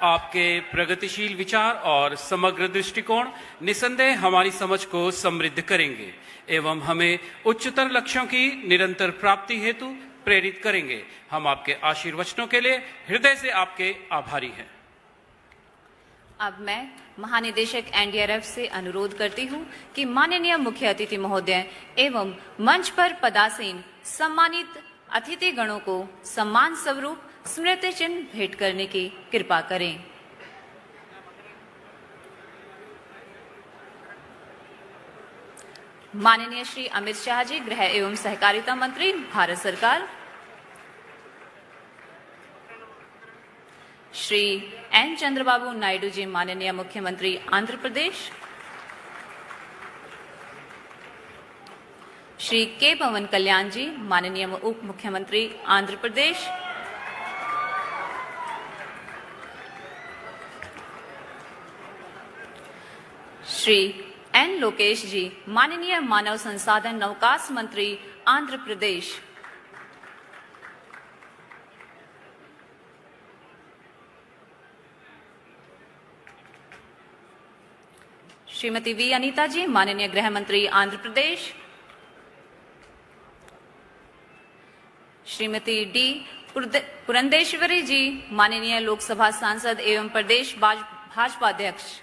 आपके प्रगतिशील विचार और समग्र दृष्टिकोण निसंदेह हमारी समझ को समृद्ध करेंगे एवं हमें उच्चतर लक्ष्यों की निरंतर प्राप्ति हेतु प्रेरित करेंगे. हम आपके आशीर्वचनों के लिए हृदय से आपके आभारी हैं. अब मैं महानिदेशक NDRF से अनुरोध करती हूं कि माननीय मुख्य अतिथि महोदय एवं मंच पर पदासीन सम्मानित अतिथि गणों को सम्मान स्वरूप स्मृति चिन्ह भेंट करने की कृपा करें. माननीय श्री अमित शाह जी, गृह एवं सहकारिता मंत्री, भारत सरकार। श्री एन चंद्रबाबू नायडू जी, माननीय मुख्यमंत्री, आंध्र प्रदेश। श्री के पवन कल्याण जी, माननीय उप मुख्यमंत्री, आंध्र प्रदेश। श्री एन लोकेश जी, माननीय मानव संसाधन नवकाश मंत्री, आंध्र प्रदेश। श्रीमती वी अनीता जी, माननीय गृह मंत्री, आंध्र प्रदेश। श्रीमती डी पुरंदेश्वरी जी, माननीय लोकसभा सांसद एवं प्रदेश भाजपा अध्यक्ष।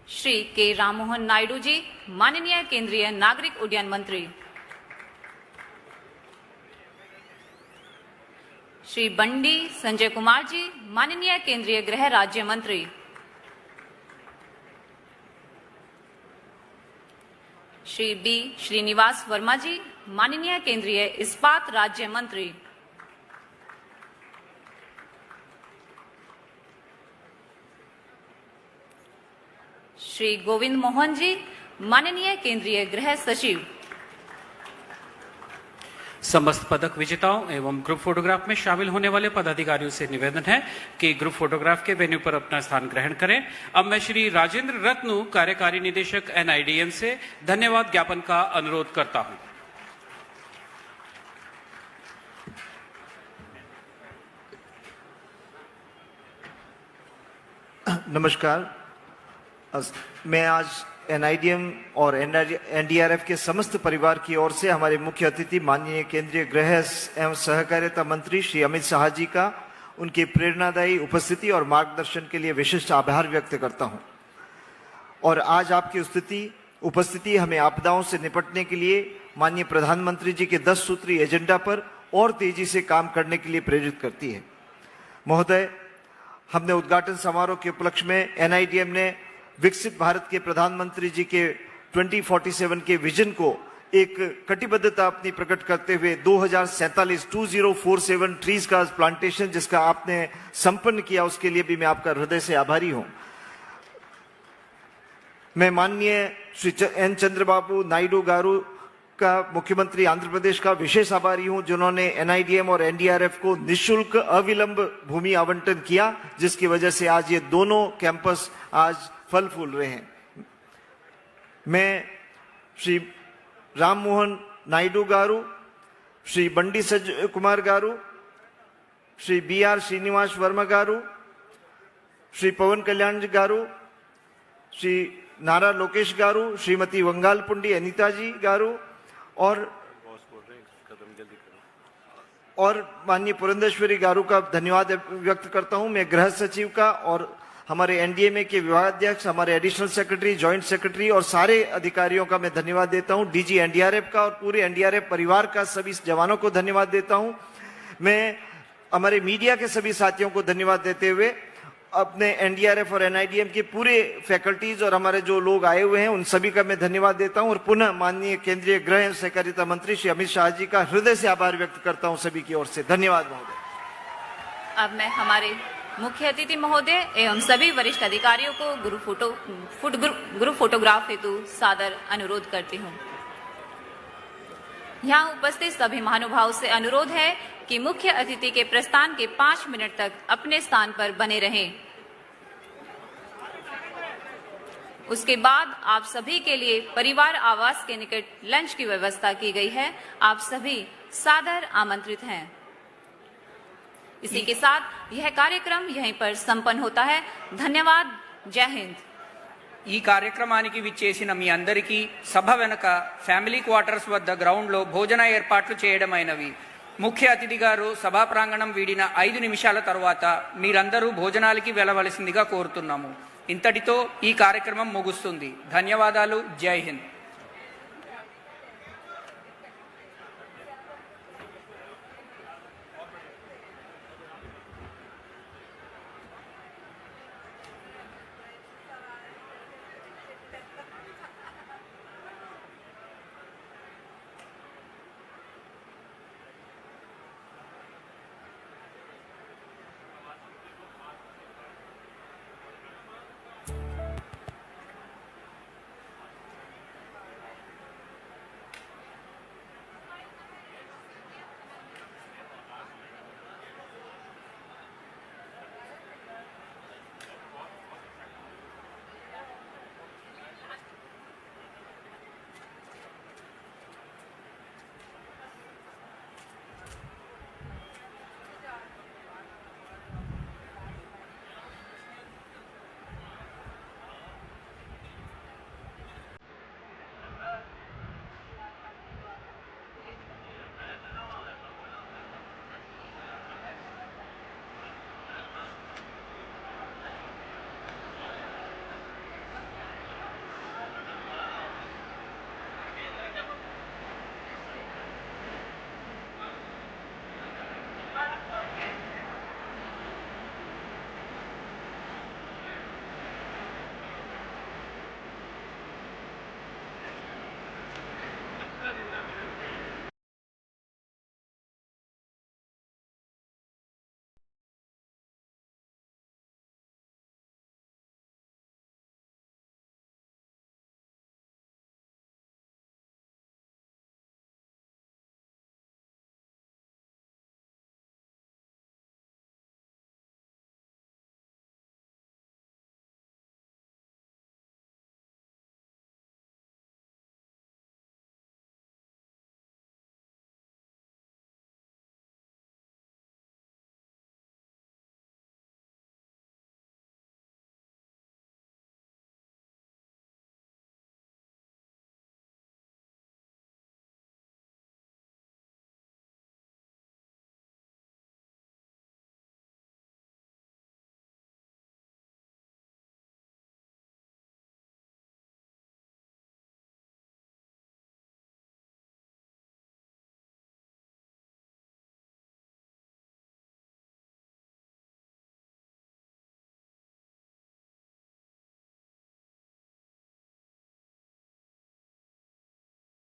श्री के राममोहन नायडू जी, माननीय केंद्रीय नागरिक उड्डयन मंत्री। श्री बंडी संजय कुमार जी, माननीय केंद्रीय गृह राज्य मंत्री। श्री बी श्रीनिवास वर्मा जी, माननीय केंद्रीय इस्पात राज्य मंत्री। श्री गोविंद मोहन जी, माननीय केंद्रीय गृह सचिव। समस्त पदक विजेताओं एवं ग्रुप फोटोग्राफ में शामिल होने वाले पदाधिकारियों से निवेदन है कि ग्रुप फोटोग्राफ के वेन्यू पर अपना स्थान ग्रहण करें। अब मैं श्री राजेंद्र रत्नू, कार्यकारी निदेशक NIDM से धन्यवाद ज्ञापन का अनुरोध करता हूं। नमस्कार। मैं आज NIDM और NDRF के समस्त परिवार की ओर से हमारे मुख्य अतिथि माननीय केंद्रीय गृह एवं सहकारिता मंत्री श्री अमित शाह जी का उनकी प्रेरणादायी उपस्थिति और मार्गदर्शन के लिए विशिष्ट आभार व्यक्त करता हूं। और आज आपकी उपस्थिति हमें आपदाओं से निपटने के लिए माननीय प्रधानमंत्री जी के 10 सूत्री एजेंडा पर और तेजी से काम करने के लिए प्रेरित करती है। महोदय, हमने उद्घाटन समारोह के उपलक्ष्य में NIDM ने विकसित भारत के प्रधानमंत्री जी के 2047 के विजन को एक कटिबद्धता अपनी प्रकट करते हुए 2047 ट्रीज का प्लांटेशन जिसका आपने संपन्न किया, उसके लिए भी मैं आपका हृदय से आभारी हूं। मैं माननीय श्री एन चंद्रबाबू नायडू गारू का मुख्यमंत्री आंध्र प्रदेश का विशेष आभारी हूं, जिन्होंने NIDM और NDRF को निःशुल्क अविलंब भूमि आवंटन किया, जिसकी वजह से आज ये दोनों कैंपस आज फल फूल रहे हैं। मैं श्री राममोहन नायडू गारू, श्री बंडी संजय कुमार गारू, श्री BR श्रीनिवास वर्मा गारू, श्री पवन कल्याण गारू, श्री नारा लोकेश गारू, श्रीमती वंगाल पुंडी अनीता जी गारू और माननीय पुरंदेश्वरी गारू का धन्यवाद व्यक्त करता हूं। मैं गृह सचिव का और हमारे NDMA के विभागाध्यक्ष, हमारे एडिशनल सेक्रेटरी, जॉइंट सेक्रेटरी और सारे अधिकारियों का मैं धन्यवाद देता हूं। DG NDRF का और पूरे NDRF परिवार का सभी जवानों को धन्यवाद देता हूं। मैं हमारे मीडिया के सभी साथियों को धन्यवाद देते हुए अपने NDRF और NIDM के पूरे फैकल्टीज और हमारे जो लोग आए हुए हैं उन सभी का मैं धन्यवाद देता हूं और पुनः माननीय केंद्रीय गृह एवं सहकारिता मंत्री श्री अमित शाह जी का हृदय से आभार व्यक्त करता हूं सभी की ओर से। धन्यवाद महोदय। अब मैं हमारे मुख्य अतिथि महोदय एवं सभी वरिष्ठ अधिकारियों को ग्रुप फोटोग्राफ हेतु सादर अनुरोध करती हूं। यहाँ उपस्थित सभी महानुभावों से अनुरोध है कि मुख्य अतिथि के प्रस्थान के 5 मिनट तक अपने स्थान पर बने रहें। उसके बाद आप सभी के लिए परिवार आवास के निकट लंच की व्यवस्था की गई है। आप सभी सादर आमंत्रित हैं। इसी के साथ यह कार्यक्रम यहीं पर संपन्न होता है। धन्यवाद। जय हिंद। ఈ కార్యక్రమానికి విచ్చేసిన మీ అందరికీ సభ వెనుక ఫ్యామిలీ క్వార్టర్స్ వద్ద గ్రౌండ్లో భోజన ఏర్పాట్లు చేయడమైనవి. ముఖ్య అతిథి గారు సభా ప్రాంగణం వీడిన 5 నిమిషాల తర్వాత మీరందరూ భోజనాలకి వెళ్ళవలసిందిగా కోరుతున్నాము. ఇంతటితో ఈ కార్యక్రమం ముగుస్తుంది. ధన్యవాదాలు. జై హింద్.